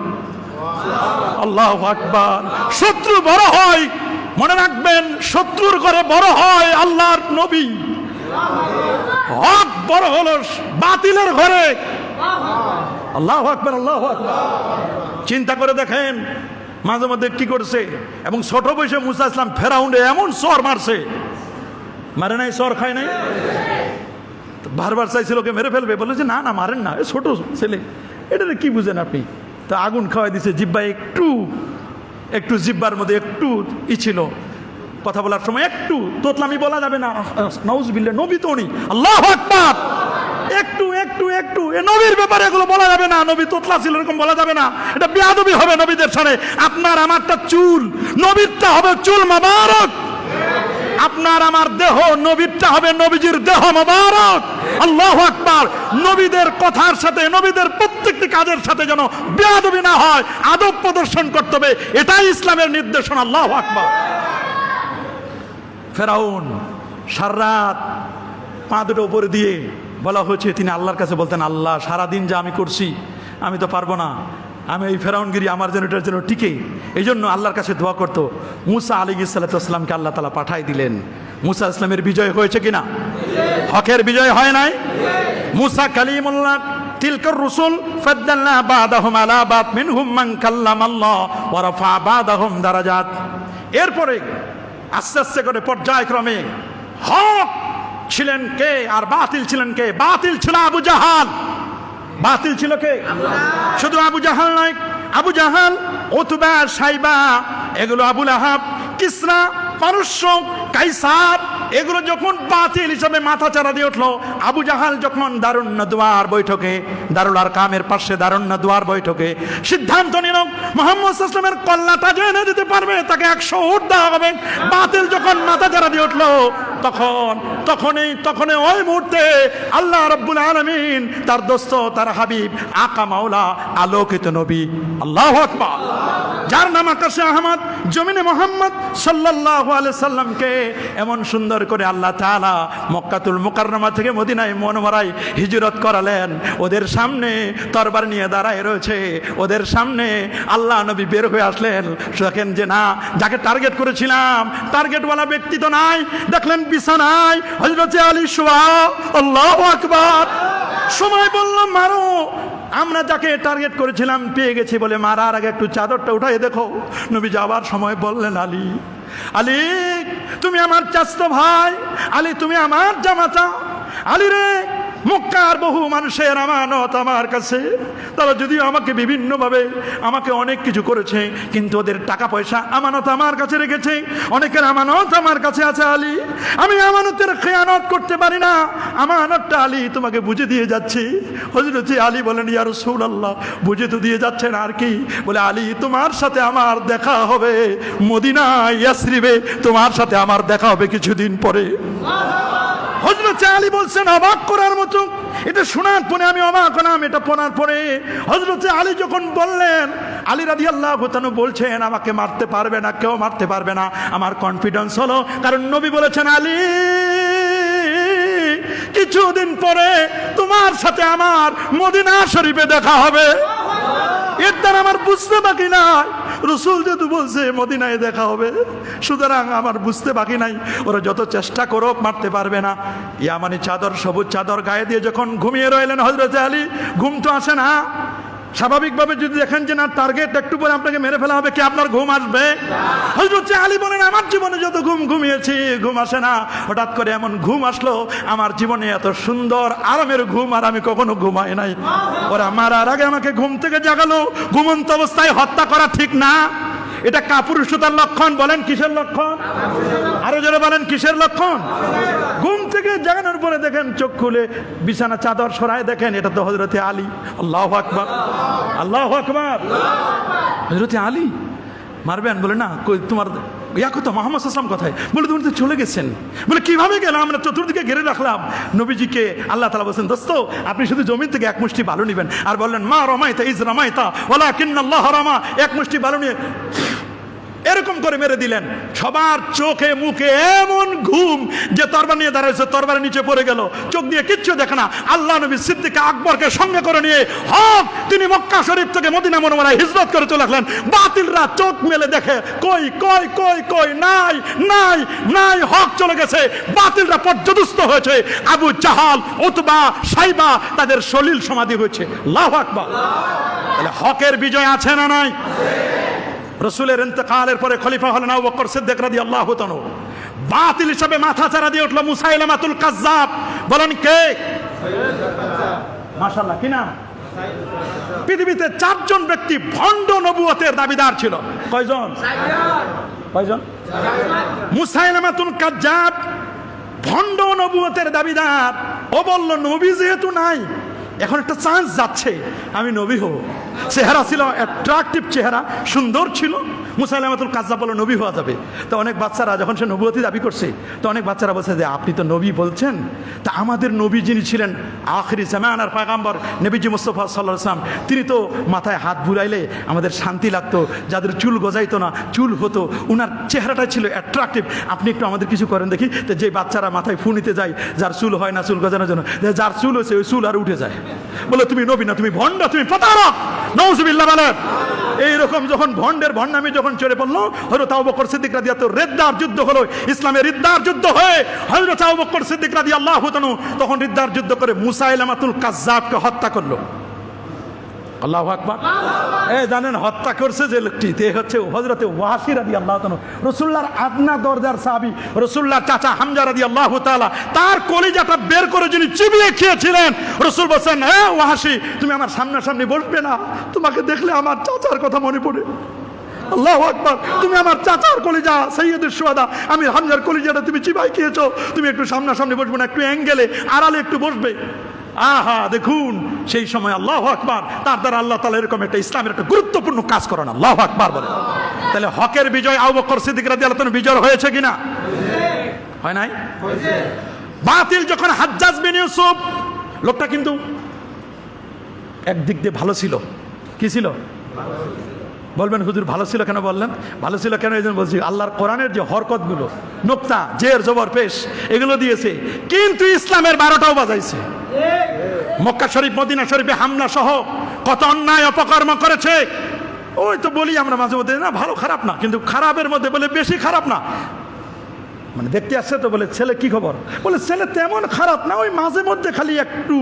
আল্লাহু আকবার। শত্রু বড় হয়, মনে রাখবেন, শত্রুর ঘরে বড় হয় আল্লাহর নবী। হক বড় হলো বাতিলের ঘরে। আল্লাহু আকবার, আল্লাহু আকবার। চিন্তা করে দেখেন মাঝে মধ্যে কি করছে। এবং ছোট বয়সে মুসা ইসলাম ফেরাউন্ডে এমন সর মারছে, মারে নাই, সর খায় নাই। বারবার চাইছিল ওকে মেরে ফেলবে, বলেছে না না মারেন না, ছোট ছেলে, এটা কি বুঝেন আপনি। তা আগুন খাওয়াই দিছে, জিব্বা একটু জিব্বার মধ্যে একটু ছিল, কথা বলার সময় একটু তোতলামি বলা যাবে না। নাউজুবিল্লাহ, নবী তো উনি। আল্লাহু আকবার। একটু একটু একটু এ নবীর ব্যাপারে এগুলো বলা যাবে না। নবী তোতলা ছিল এরকম বলা যাবে না, এটা বেয়াদবি হবে নবীদের সামনে। আপনার আমারটা চুল, নবীরটা হবে চুল মোবারক। আপনার আমার দেহ, নবীরটা হবে নবীজির দেহ মোবারক। আল্লাহু আকবার। নবীদের কথার সাথে, নবীদের প্রত্যেকটি কাজের সাথে যেন বেয়াদবি না হয়, আদব প্রদর্শন করতে হবে, এটাই ইসলামের নির্দেশনা। আল্লাহু আকবার। ফেরাউন সারারাত পা দুটো উপরে দিয়ে বলা হয়েছে, তিনি আল্লাহর কাছে বলতেন, আল্লাহ সারাদিন যা আমি করছি আমি তো পারবো না, আমি এই ফেরাউনগিরি আমার যেন এটার জন্য টিকে। এই জন্য আল্লাহর কাছে দোয়া করতো। মুসা আলাইহিস সালামকে আল্লাহ তাআলা পাঠাই দিলেন। মুসা ইসলামের বিজয় হয়েছে কিনা? হকের বিজয় হয় নাই? মুসা কালিমুল্লাহ, তিলকার রসুল ফাদ্দালনা বাদাহুম আলা বাদ মিনহুম মান কাল্লামাল্লাহ ওয়া রাফা বাদাহুম দারাজাত। এরপরে আস্তে আস্তে করে পর্যায়ক্রমে হক ছিলেন কে আর বাতিল ছিলেন কে? বাতিল ছিল আবু জাহাল। বাতিল ছিল কে? শুধু আবু জাহাল নয়, আবু জাহাল, উতবা, সাইবা, এগুলো আবু লাহাব, কিসরা, পারস্য, কাইসার, এগুলো যখন বাতিল হিসাবে মাথা চারা দিয়ে উঠলো, আবু জাহাল যখন দারুন নাদওয়ার বৈঠকে, দারুল আরকামের পাশে দারুন নাদওয়ার বৈঠকে সিদ্ধান্ত নিল মুহাম্মদ সাল্লাল্লাহু আলাইহি ওয়াসাল্লামের কল্লাটা যে এনে দিতে পারবে তাকে 100 উট দেওয়া হবে। বাতিল যখন মাথা চারা দিয়ে উঠলো, তখনই ওই মুহূর্তে আল্লাহ রাব্বুল আলামিন তার দোস্ত, তার হাবিব, আকা মাওলা, আলোকিত নবী, আল্লাহু আকবার, যার নাম আকাশে আহমদ, জমিনে মুহাম্মদ সাল্লাল্লাহু আলাইহি সাল্লামকে এমন সুন্দর করে আল্লাহ তাআলা মক্কাতুল মুকাররমা থেকে মদিনায় মুনাওয়ারায় হিজরত করালেন। ওদের সামনে তরবার নিয়ে দাঁড়ায় রয়েছে, ওদের সামনে আল্লাহ নবী বের হয়ে আসলেন। দেখেন যে না, যাকে টার্গেট করেছিলাম টার্গেটওয়ালা ব্যক্তি তো নাই, দেখলেন বিছানায় হযরত আলী শোয়া। আল্লাহু আকবার। সময় বলল মারো। আমরা যাকে টার্গেট করেছিলাম পেয়ে গেছি বলে মারার আগে একটু চাদরটা উঠাই দেখো। নবী যাবার সময় বললেন, আলী, আলী তুমি আমার চাচতো ভাই, আলী তুমি আমার জামাতা। আলী রে, মক্কার বহু মানুষের আমানত আমার কাছে, তারা যদিও আমাকে বিভিন্নভাবে আমাকে অনেক কিছু করেছে, কিন্তু ওদের টাকা পয়সা আমানত আমার কাছে রেখেছে, অনেকের আমানত আমার কাছে আছে। আলী, আমি আমানতের খেয়ানত করতে পারি না, আমানতটা আলী তোমাকে বুঝে দিয়ে যাচ্ছি। হযরত আলী বলেন, ইয়া রাসূলুল্লাহ, বুঝে তো দিয়ে যাচ্ছেন, আর কি? বলে, আলী তোমার সাথে আমার দেখা হবে মদিনায়, ইয়াসরিবে তোমার সাথে আমার দেখা হবে কিছুদিন পরে। হযরত আলী বলছেন, অবাক করার মতো, এটা শোনার পরে আমি অবাক হলাম। এটা পড়ার পরে হযরত আলী যখন বললেন, আলী রাদিয়াল্লাহু তাআলা বলছেন, আমাকে মারতে পারবে না, কেউ মারতে পারবে না। আমার কনফিডেন্স হলো, কারণ নবী বলেছেন, আলী কিছুদিন পরে তোমার সাথে আমার মদিনা শরীফে দেখা হবে। এর দ্বারা আমার বুঝতে বাকি নাই, রসুল যেহেতু বলছে মদিনায় দেখা হবে, সুতরাং আমার বুঝতে বাকি নাই, ওরা যত চেষ্টা করো মারতে পারবে না। ইয়ামানি চাদর, সবুজ চাদর গায়ে দিয়ে যখন ঘুমিয়ে রইলেন হযরত আলী, ঘুম তো আসে না। স্বাভাবিকভাবে যদি দেখেন যে না টার্গেট একটু পরে আপনাকে মেরে ফেলা হবে, কি আপনার ঘুম আসবে? হযরত আলী বলেন, আমার জীবনে যত ঘুমিয়েছি ঘুম আসে না। হঠাৎ করে এমন ঘুম আসলো, আমার জীবনে এত সুন্দর আরামের ঘুম আর আমি কখনো ঘুমাই নাই। ওরা মারার আগে আমাকে ঘুম থেকে জাগালো, ঘুমন্ত অবস্থায় হত্যা করা ঠিক না। এটা কাপুরুষতার লক্ষণ। বলেন কিসের লক্ষণ? আরো জোরে বলেন কিসের লক্ষণ? ঘুম থেকে জাগানোর পরে দেখেন চোখ খুলে বিছানা চাদর সরায় দেখেন, এটা তো হযরত আলী। আল্লাহু আকবার, আল্লাহু আকবার। হযরত আলী মারবেন? বলে না, তোমার ইয়া কথা মুহাম্মদ সাল্লাল্লাহু আলাইহি ওয়াসাল্লাম কথায়। বলে তুমি তো চলে গেছেন। বলে কিভাবে গেলাম? আমরা চতুর্দিকে ঘিরে রাখলাম নবীজিকে। আল্লাহ তাআলা বলেন, দোস্ত আপনি শুধু জমিন থেকে এক মুষ্টি বালু নেবেন আর বললেন, মা রমাইতা ইজ রমাইতা ওয়ালাকিন্নাল্লাহ রামা। এক মুষ্টি বালু নিয়ে এরকম করে মেরে দিলেন। সবার চোখে মুখে এমন ঘুম যে তরবারি নিয়ে দাঁড়াইছে, তরবারি নিচে পড়ে গেল, চোখ দিয়ে কিচ্ছু দেখে না। আল্লাহ নবী সিদ্দিক আকবরকে সঙ্গে করে নিয়ে হক তিনি মক্কা শরীফ থেকে মদিনা মুনওয়ারায় হিজরত করে চলে আসলেন। বাতিলরা চোখ মেলে দেখে কই কই কই কই, নাই নাই নাই, হক চলে গেছে, বাতিলরা পর্যদুস্ত হয়েছে। আবু জাহাল, উতবা, সাইবা তাদের সলিল সমাধি হয়েছে। আল্লাহু আকবার। তাহলে হকের বিজয় আছে না নাই? রাসূলের ইন্তেকালের পরে খলিফা হলেন আবু বকর সিদ্দিক রাদিয়াল্লাহু তাআলা। বাতিল হিসাবে মাথা চারা দিয়ে উঠলো মুসাইলামাতুল কাজ্জাব। বলেন কে? মাশাআল্লাহ, কি নাম? পৃথিবীতে 4 জন ব্যক্তি ভণ্ড নবুয়তের দাবিদার ছিল। কয়জন? কয়জন? মুসাইলামাতুল কাজ্জাব ভণ্ড নবুয়তের দাবিদার। ও বলল নবী যেহেতু নাই, এখন একটা চান্স যাচ্ছে, আমি নবী হব। চেহারা ছিল অ্যাট্রাকটিভ চেহারা, সুন্দর ছিল। মুসাইলামাতুল কাজ্জাব বলল নবী হওয়া যাবে। তো অনেক বাচ্চারা যখন সে নবুয়তি দাবি করছে, তো অনেক বাচ্চারা বলছে যে আপনি তো নবী বলছেন, তা আমাদের নবী যিনি ছিলেন আখিরি জামানার পয়গম্বর নবীজি মুস্তাফা সাল্লাল্লাহু আলাইহি ওয়াসাল্লাম, তিনি তো মাথায় হাত বুলাইলে আমাদের শান্তি লাগতো, যাদের চুল গজাইতো না চুল হতো, উনার চেহারাটা ছিল অ্যাট্রাকটিভ, আপনি একটু আমাদের কিছু করেন দেখি। তো যে বাচ্চারা মাথায় ফু নিতে যায়, যার চুল হয় না চুল গজানোর জন্য, যার চুল হয়েছে ওই চুল আর উঠে যায়, বলে তুমি নবী না, তুমি ভণ্ড, তুমি প্রতারক। নাউজুবিল্লাহ বলেন। এইরকম যখন ভণ্ডের ভণ্ডামি যখন চলে পড়লো, হযরত আবু বকর সিদ্দিক রাদিয়াল্লাহু তাআলা রিদ্দার যুদ্ধ হলো, ইসলামের রিদ্দার যুদ্ধ হয়ে হযরত আবু বকর সিদ্দিক রাদিয়াল্লাহু তাআলা তখন রিদ্দার যুদ্ধ করে মুসাইলামাতুল কাজ্জাবকে হত্যা করলো। আল্লাহু আকবার। জানেন হত্যা করছে যে লোকটি, তে হচ্ছে হযরতে ওয়াসি রাদিয়াল্লাহু তাআলা, রাসূলুল্লাহর আদনা দরজার সাহাবী, রাসূলুল্লাহর চাচা হামজা রাদিয়াল্লাহু তাআলা, তার কলিজাটা বের করে যিনি চিবিয়ে খেয়েছিলেন। রাসূল বলেন, হে ওয়াসি, তুমি আমার সামনাসামনি বসবে না, তোমাকে দেখলে আমার চাচার কথা মনে পড়ে। আল্লাহু আকবার। তুমি আমার চাচার কলিজা, সাইয়্যিদুশ শুহাদা, আমি হামজার কলিজাটা তুমি চিবাই খেয়েছো, তুমি একটু সামনাসামনি বসবে না, একটু অ্যাঙ্গেলে আড়ালে একটু বসবে। আহা, দেখুন সেই সময় আল্লাহু আকবার, তার দ্বারা আল্লাহ তাআলা এরকম একটা ইসলামের একটা গুরুত্বপূর্ণ কাজ করেন। আল্লাহু আকবার বলে। তাহলে হকের বিজয় আবু বকর সিদ্দিক রাদিয়াল্লাহু তাআলা বিজয় হয়েছে কিনা? হয় নাই? বাতিল যখন হাজ্জাজ বিন ইউসুফ, লোকটা কিন্তু একদিক দিয়ে ভালো ছিল। কি ছিল? বলবেন হুজুর ভালো ছিল কেন বললেন? ভালো ছিল কেন এই জন্য বলছি, আল্লাহর কোরআনের যে হরকতগুলো, নোক্তা, জের, জবর, পেশ এগুলো দিয়েছে, কিন্তু ইসলামের 12টাও বাজাইছে। মক্কা শরীফ, মদিনা শরীফে হামলা সহ কত অন্যায় অপকর্ম করেছে। ওই তো বলি আমরা মাঝে মধ্যে, না ভালো খারাপ না, কিন্তু খারাপের মধ্যে বলে বেশি খারাপ না, মানে দেখতে আসছে তো বলে ছেলে কি খবর, বলে ছেলে তেমন খারাপ না, ওই মাঝে মধ্যে খালি একটু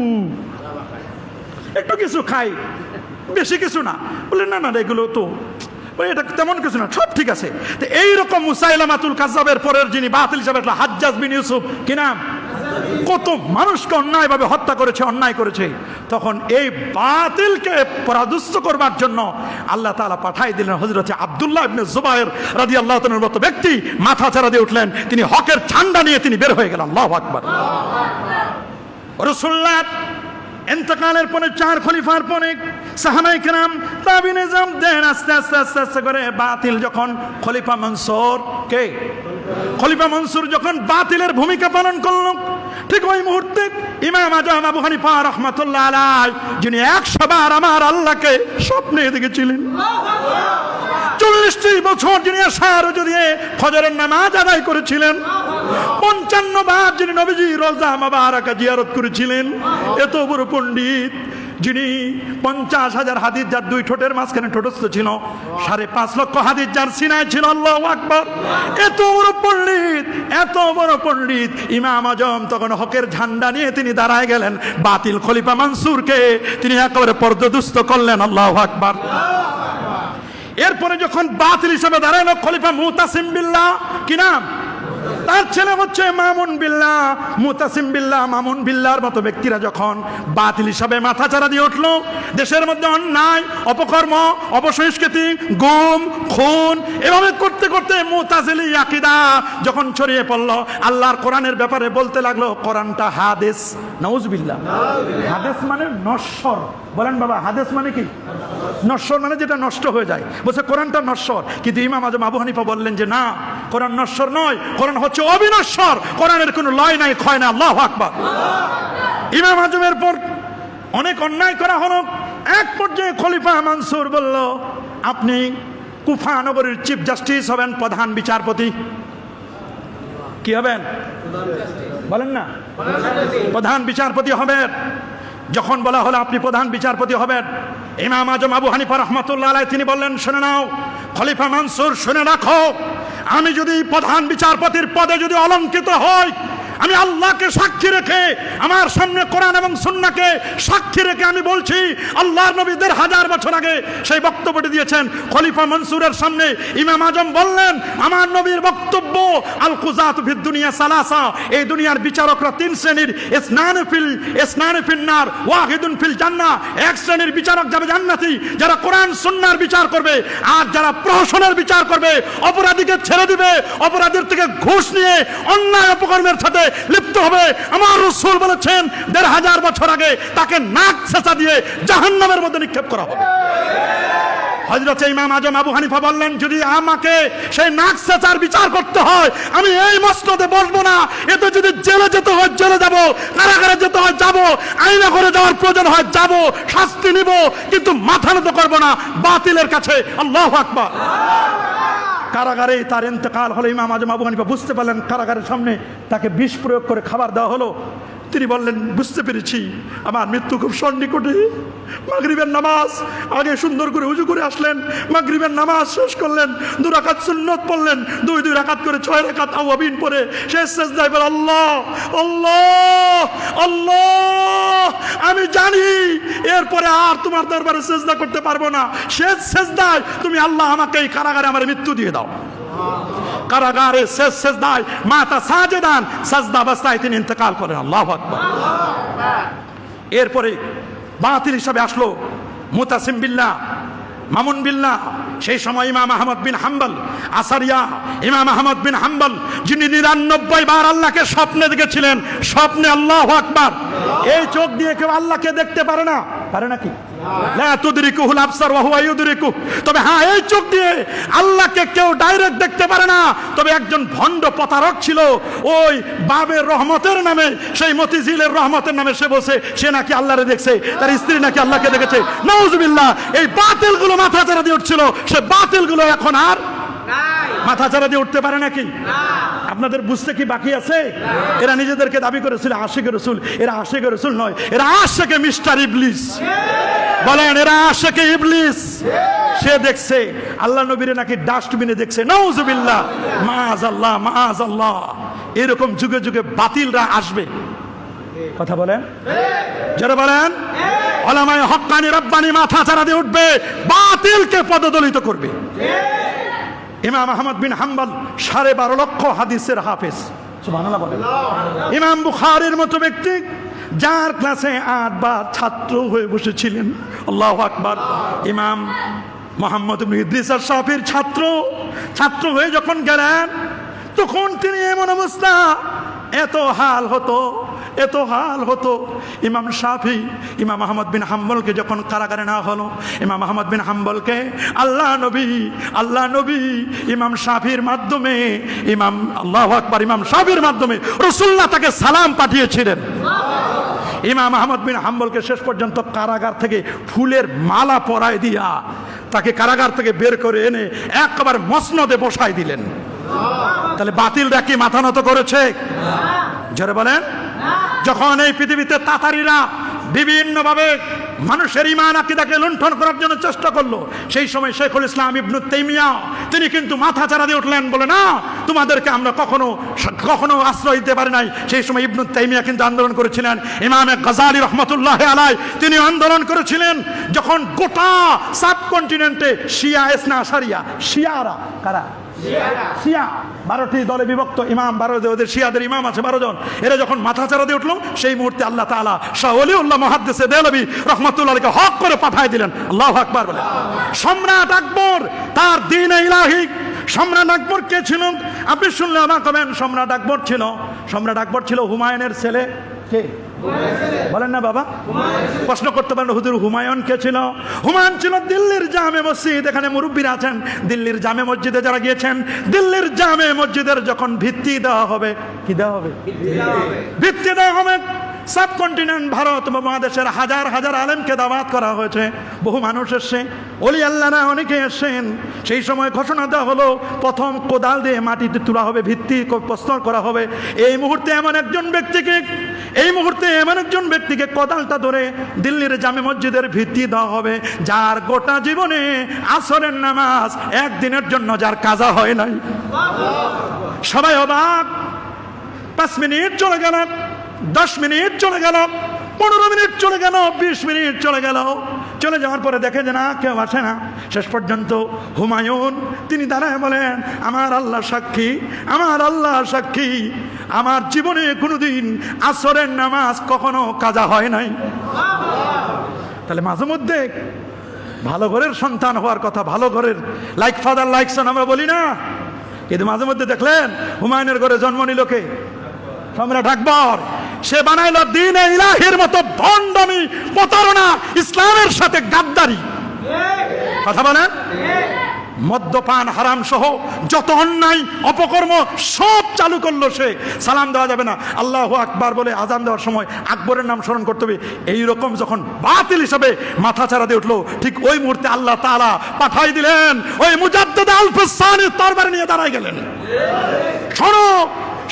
কিছু খাই, বেশি কিছু না। বলে না না এগুলো তো এটা তেমন কিছু না, সব ঠিক আছে। তো এইরকম মুসাইলামাতুল কাজ্জাবের পরের যিনি বাতিল হিসাবে হাজ্জাজ বিন ইউসুফ, কি নাম, কত মানুষকে অন্যায়ভাবে হত্যা করেছে, অন্যায় করেছে। তখন এই বাতিলকে পরাদুষ্ট করবার জন্য আল্লাহ তাআলা পাঠাই দিলেন হযরত আব্দুল্লাহ ইবনে জুবায়ের রাদিয়াল্লাহু তাআলার মতো ব্যক্তি, মাথা চারা দিয়ে উঠলেন, তিনি হকের ঝান্ডা নিয়ে তিনি বের হয়ে গেলেন। আল্লাহু আকবার। রাসূলুল্লাহ ইন্তেকালের পরে 4 খলিফার পরে সাহাবায়ে কেরাম তাবিঈন নিজাম দেন আস্তে আস্তে আস্তে আস্তে করে বাতিল যখন খলিফা মনসুর, কে খলিফা মনসুর যখন বাতিলের ভূমিকা পালন করল, ঠিক ওই মুহূর্তে ইমাম আজম আবু হানিফা রাহমাতুল্লাহ আলাইহি, যিনি 100 বার আমার আল্লাহকে স্বপ্নে দেখেছিলেন, 40টি বছর যিনি আশারুজু দিয়ে ফজরের নামাজ আদায় করেছিলেন, 55 বার যিনি নবীজি রওজা মুবারাকা জিয়ারত করেছিলেন, এত বড় পণ্ডিত যিনি 50,000 হাদিস যার 2 ঠোঁটের মাঝখানে ঠোঁটস্থ ছিল, 5.5 লক্ষ হাদিস যার সিনায় ছিল। আল্লাহু আকবার। এত বড় পণ্ডিত, এত বড় পণ্ডিত ইমাম আজম তখন হকের ঝান্ডা নিয়ে তিনি দাঁড়ায় গেলেন, বাতিল খলিফা মনসুরকে তিনি একেবারে পর্যদুস্ত করলেন। আল্লাহু আকবার। এরপরে যখন বাতিল হিসেবে দাঁড়ালো খলিফা মুতাসিম বিল্লাহ, কি নাম, তার ছেলে হচ্ছে মামুন বিল্লাহ, মুতাসিম বিল্লাহ, মামুন বিল্লাহর মতো ব্যক্তিরা যখন বাতিল হিসাবে মাথা চারা দিয়ে উঠলো, দেশের মধ্যে অন্যায়, অপকর্ম, অপসংস্কৃতি, গুম, খুন এভাবে করতে করতে মুতাজিলি আকীদা যখন ছড়িয়ে পড়লো, আল্লাহর কোরআনের ব্যাপারে বলতে লাগলো কোরআনটা হাদিস। নাউজুবিল্লাহ। হাদিস মানে নশ্বর। বলেন বাবা, হাদিস মানে কি? নশ্বর মানে যেটা নষ্ট হয়ে যায়। বলছে কোরআনটা নশ্বর, কিন্তু ইমাম আজম আবু হানিফা বললেন যে না, কোরআন নশ্বর নয়, কোরআন হচ্ছে অবিনশ্বর, কোরআনের কোনো লয় নাই, ক্ষয় না। আল্লাহু আকবার। ইমাম আজমের পর অনেক অন্যায় করা হলো, এক পর্যায়ে খলিফা মনসুর বলল, আপনি কুফা নগরীর চিফ জাস্টিস হবেন প্রধান বিচারপতি। কি হবেন বলেন না? প্রধান বিচারপতি হবেন। যখন বলা হলো আপনি প্রধান বিচারপতি হবেন, ইমাম আজম আবু হানিফা রহমাতুল্লাহ আলাইহি তিনি বললেন, শুনে নাও খলিফা মানসুর, শুনে রাখো, আমি যদি প্রধান বিচারপতির পদে যদি অলঙ্কিত হই, আমি আল্লাহকে সাক্ষী রেখে, আমার সামনে কোরআন এবং সুন্নাহকে সাক্ষী রেখে আমি বলছি, আল্লাহর নবী 1000 বছর আগে সেই বক্তব্যটি দিয়েছেন খলিফা মনসুরের সামনে। ইমাম আজম বললেন, আমার নবীর বক্তব্য, আল কুজাতু ফিদ দুনিয়া সালাসা, এই দুনিয়ার বিচারকরা 3 শ্রেণীর, ইসনান ফিল নার ওয়াহিদুন ফিল জান্নাহ, এক শ্রেণীর বিচারক যাবে জান্নাতি, যারা কোরআন সুন্নাহর বিচার করবে, আর যারা প্রহসনের বিচার করবে, অপরাধীকে ছেড়ে দিবে, অপরাধীর থেকে ঘুষ নিয়ে অন্যায় অপকর্মের সাথে লিপ্ত হবে। আমার রাসূল বলেছেন 1500 বছর আগে তাকে নাক ছেঁচা দিয়ে জাহান্নামের মধ্যে নিক্ষেপ করা হবে। হযরত ইমাম আজম আবু হানিফা বললেন, যদি আমাকে সেই নাক ছেঁচার বিচার করতে হয়, আমি এই মসনদে বসবো না। এতে যদি জেলে যেতে হয় জেলে যাব, কারাগারে যেতে হয় যাব, আইনা করে যাওয়ার প্রয়োজন হয় যাব, শাস্তি নিব, কিন্তু মাথা নত করবো না বাতিলের কাছে। আল্লাহু আকবার। কারাগারে তার ইন্তেকাল হলো। ইমাম আজম আবু হানিফা বুঝতে পারলেন, কারাগারের সামনে তাকে বিষ প্রয়োগ করে খাবার দেওয়া হলো। তিনি বললেন, বুঝতে পেরেছি আমার মৃত্যু খুব সন্নিকটে। মাগরিবের নামাজ আগে সুন্দর করে উজু করে আসলেন, মাগরিবের নামাজ শেষ করলেন, 2 রাকাত সুন্নত পড়লেন, 2 রাকাত করে 6 রাকাত আওয়াবিন পড়ে শেষ সেজদায় বলেন, আল্লাহ আল্লাহ আল্লাহ, আমি জানি এরপরে আর তোমার দরবারে সেজদা করতে পারবো না। শেষ সেজদায় তুমি আল্লাহ আমাকে এই কারাগারে আমার মৃত্যু দিয়ে দাও। কারাগারে শেষ সেজদায় মাতা সাজেদান, সাজদা অবস্থায় তিনি ইন্তেকাল করেন। আল্লাহু আকবার। এরপরে বাতিল হিসাবে আসলো মুতাসিম বিল্লাহ, মামুন বিল্লাহ। সেই সময় ইমাম আহমদ বিন হাম্বল আসারিয়া, ইমাম আহমদ বিন হাম্বল যিনি 99 বার আল্লাহকে স্বপ্নে দেখেছিলেন, স্বপ্নে। আল্লাহু আকবার। এই চোখ দিয়ে কেউ আল্লাহকে দেখতে পারে না, পারে নাকি? লা তুদরিকুহুল আবসার ওয়া হুয়া ইউদরিকু। তবে হ্যাঁ, এই চোখ দিয়ে আল্লাহকে কেউ ডাইরেক্ট দেখতে পারে না। তবে একজন ভণ্ড প্রতারক ছিল, ওই বাবের রহমতের নামে, সেই মতিঝিলের রহমতের নামে সে বসে, সে নাকি আল্লাহরে দেখছে, তার স্ত্রী নাকি আল্লাহকে দেখেছে। নাউজুবিল্লাহ। এই বাতিলগুলো মাথা চাড়া দিয়ে উঠছিল, সে বাতিলগুলো এখন আর মাথা চাড়া দিয়ে উঠতে পারে নাকি? আপনাদের বুঝতে কি বাকি আছে? এরা নিজেদেরকে দাবি করেছিল আশিকে রাসূল। এরা আশিকে রাসূল নয়, এরা আশিকে মিস্টার ইবলিস। বলেন, এরা আশিকে ইবলিস। সে দেখছে আল্লাহ নবীরে নাকি ডাস্টবিনে দেখছে। নাউজুবিল্লাহ, মাআযাল্লাহ মাআযাল্লাহ। এরকম যুগে যুগে বাতিলরা আসবে। কথা বলেন, যারা বলেন উলামায়ে হক্কানি রব্বানি মাথা চাড়া দিয়ে উঠবে, বাতিলকে পদদলিত করবে। ইমাম আহমদ বিন হাম্বল 12.5 লক্ষ হাদিসের হাফেজ। সুবহানাল্লাহ বলেন। ইমাম বুখারীর মতো ব্যক্তি, যার ক্লাসে 8 বার ছাত্র হয়ে বসেছিলেন। আল্লাহু আকবার। ইমাম মুহাম্মদ ইবনে ইদ্রিস আশ-শাফির ছাত্র হয়ে যখন গেলেন, তখন তিনি এমন অবস্থা, এত হাল হতো। ইমাম শাফি ইমাম আহমদ বিন হাম্বলকে যখন কারাগারে নেওয়া হলো, ইমাম আহমদ বিন হাম্বলকে আল্লাহ নবী ইমাম শাফির মাধ্যমে, আল্লাহু আকবার, ইমাম শাফির মাধ্যমে রাসূলুল্লাহ তাকে সালাম পাঠিয়েছিলেন। ইমাম আহমদ বিন হাম্বলকে শেষ পর্যন্ত কারাগার থেকে ফুলের মালা পরায় দিয়া তাকে কারাগার থেকে বের করে এনে একবার মসনদে বসাই দিলেন। তাহলে বাতিলরা কি মাথা নত করেছে? জোরে বলেন। যখন এই পৃথিবীতে তাতারিরা বিভিন্নভাবে মানুষের ঈমান আকীদাকে লুণ্ঠন করার জন্য চেষ্টা করলো, সেই সময় শেখুল ইসলাম ইবনে তাইমিয়া তিনি কিন্তু মাথা চাড়া দিয়ে উঠলেন, বলে, না, তোমাদেরকে আমরা কখনো আশ্রয় দিতে পারি নাই। সেই সময় ইবনে তাইমিয়া কিন্তু আন্দোলন করেছিলেন। ইমাম গাযালি রাহমাতুল্লাহ আলাইহি তিনি আন্দোলন করেছিলেন। যখন গোটা সাবকন্টিনেন্টে শিয়া ইসনা আশারিয়া, শিয়ারা কারা? শিয়া 12টি দলে বিভক্ত, ইমাম 12, ওদের শিয়াদের ইমাম আছে 12 জন। এরা যখন মাথা চাড়া দিয়ে উঠলো, সেই মুহূর্তে আল্লাহ তাআলা শাহ ওলিউল্লাহ মুহাদ্দিসে দেহলভী রাহমাতুল্লাহকে হক করে পাঠিয়ে দিলেন। আল্লাহু আকবার বলে। সম্রাট আকবর, তার দ্বীন-ই ইলাহি। সম্রাট আকবর কে ছিল? আপনি শুনলে অবাক হবেন। সম্রাট আকবর ছিল হুমায়ুনের ছেলে। কে বলেন না বাবা? প্রশ্ন করতে পারেন, হুজুর হুমায়ুন কে ছিল? হুমায়ুন ছিল দিল্লির জামে মসজিদ। এখানে মুরব্বীরা আছেন, দিল্লির জামে মসজিদে যারা গিয়েছেন, দিল্লির জামে মসজিদের যখন ভিত্তি দেওয়া হবে, কি দেওয়া হবে? ভিত্তি দেওয়া হবে। সাবকন্টিনেন্ট ভারত মহাদেশের হাজার হাজার আলেমকে দাওয়াত করা হয়েছে, বহু মানুষ এসছে, ওলি আল্লাহরা অনেকে এসছেন। সেই সময় ঘোষণা দেওয়া হলো প্রথম কোদাল দিয়ে মাটিতে তোলা হবে, ভিত্তি প্রস্তর করা হবে। এই মুহূর্তে এমন একজন ব্যক্তিকে কোদালটা ধরে দিল্লির জামে মসজিদের ভিত্তি দেওয়া হবে, যার গোটা জীবনে আসরের নামাজ একদিনের জন্য যার কাজা হয় নাই। সবাই অবাক। 5 মিনিট চলে গেল, 10 মিনিট চলে গেল, 15 মিনিট চলে গেল, 20 মিনিট চলে গেল। চলে যাওয়ার পরে দেখে যে না, কেউ আসে না। শেষ পর্যন্ত হুমায়ুন তিনি দাঁড়ায় বলেন, আমার আল্লাহ সাক্ষী, আমার আল্লাহ সাক্ষী, আমার জীবনে কোনোদিন আসরের নামাজ কখনো কাজা হয় নাই। তাহলে মাঝে মধ্যে ভালো ঘরের সন্তান হওয়ার কথা, ভালো ঘরের, লাইক ফাদার লাইক সন আমরা বলি না, কিন্তু মাঝে মধ্যে দেখলেন হুমায়ুনের ঘরে জন্ম নিল কে? সম্রাট আকবর। সে বানাইল দ্বীন ইলাহির মতো ভণ্ডামি, প্রতারণা, ইসলামের সাথে গাদ্দারি। কথা বলেন। মদ্যপান হারাম সহ যত অন্যায় অপকর্ম সব চালু করলো সে। সালাম দেওয়া যাবে না, আল্লাহু আকবার বলে আজান দেওয়ার সময় আকবরের নাম স্মরণ করতে হবে। এইরকম যখন বাতিল হিসাবে মাথা চারা দিয়ে উঠলো, ঠিক ওই মুহূর্তে আল্লাহ তাআলা পাঠাই দিলেন ওই মুজাদ্দিদ আল-ফিসানি, তরবারি নিয়ে দাঁড়ায় গেলেন। শোনো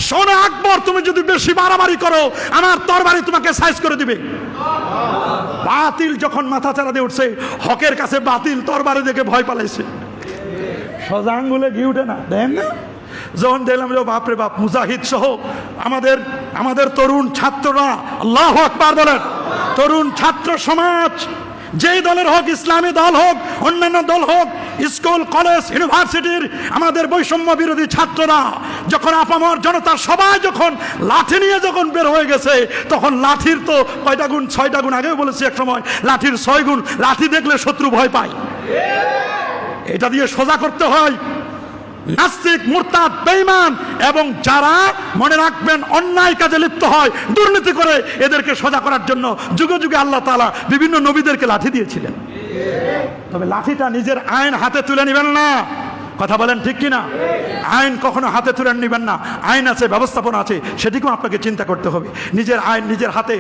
শোনো আকবর, তুমি যদি বেশি বাড়াবাড়ি করো আমার তরবারি তোমাকে সাইজ করে দিবে। বাতিল যখন মাথা চারা দিয়ে উঠছে, হকের কাছে বাতিল তরবারি দেখে ভয় পালাইছে। সোজা আঙ্গুলে ঘি উঠে না, দেন না। যখন দেখলাম যে বাপরে বাপ, মুজাহিদ সহ আমাদের তরুণ ছাত্ররা, আল্লাহু আকবার বলেন, তরুণ ছাত্র সমাজ, যেই দলের হোক, ইসলামী দল হোক, অন্যান্য দল হোক, স্কুল কলেজ ইউনিভার্সিটির আমাদের বৈষম্য বিরোধী ছাত্ররা যখন আপামর জনতা সবাই যখন লাঠি নিয়ে যখন বের হয়ে গেছে, তখন লাঠির তো কয়টা গুণ, 6টা গুণ, আগেও বলেছি এক সময়, লাঠির 6 গুণ। লাঠি দেখলে শত্রু ভয় পায়। এটা দিয়ে সোজা করতে হয় নাস্তিক, মুরতাদ, বেঈমান এবং যারা মনে রাখবেন অন্যায় কাজে লিপ্ত হয়, দুর্নীতি করে, এদেরকে সোজা করার জন্য যুগে যুগে আল্লাহ তাআলা বিভিন্ন নবীদেরকে লাঠি দিয়েছিলেন। তবে লাঠিটা নিজের আইন হাতে তুলে নেবেন না। কথা বলেন ঠিক কিনা? আইন কখনো হাতে তুলে নেবেন না। আইন আছে, ব্যবস্থাপনা আছে, সেদিকেও আপনাকে চিন্তা করতে হবে। নিজের আইন নিজের হাতে,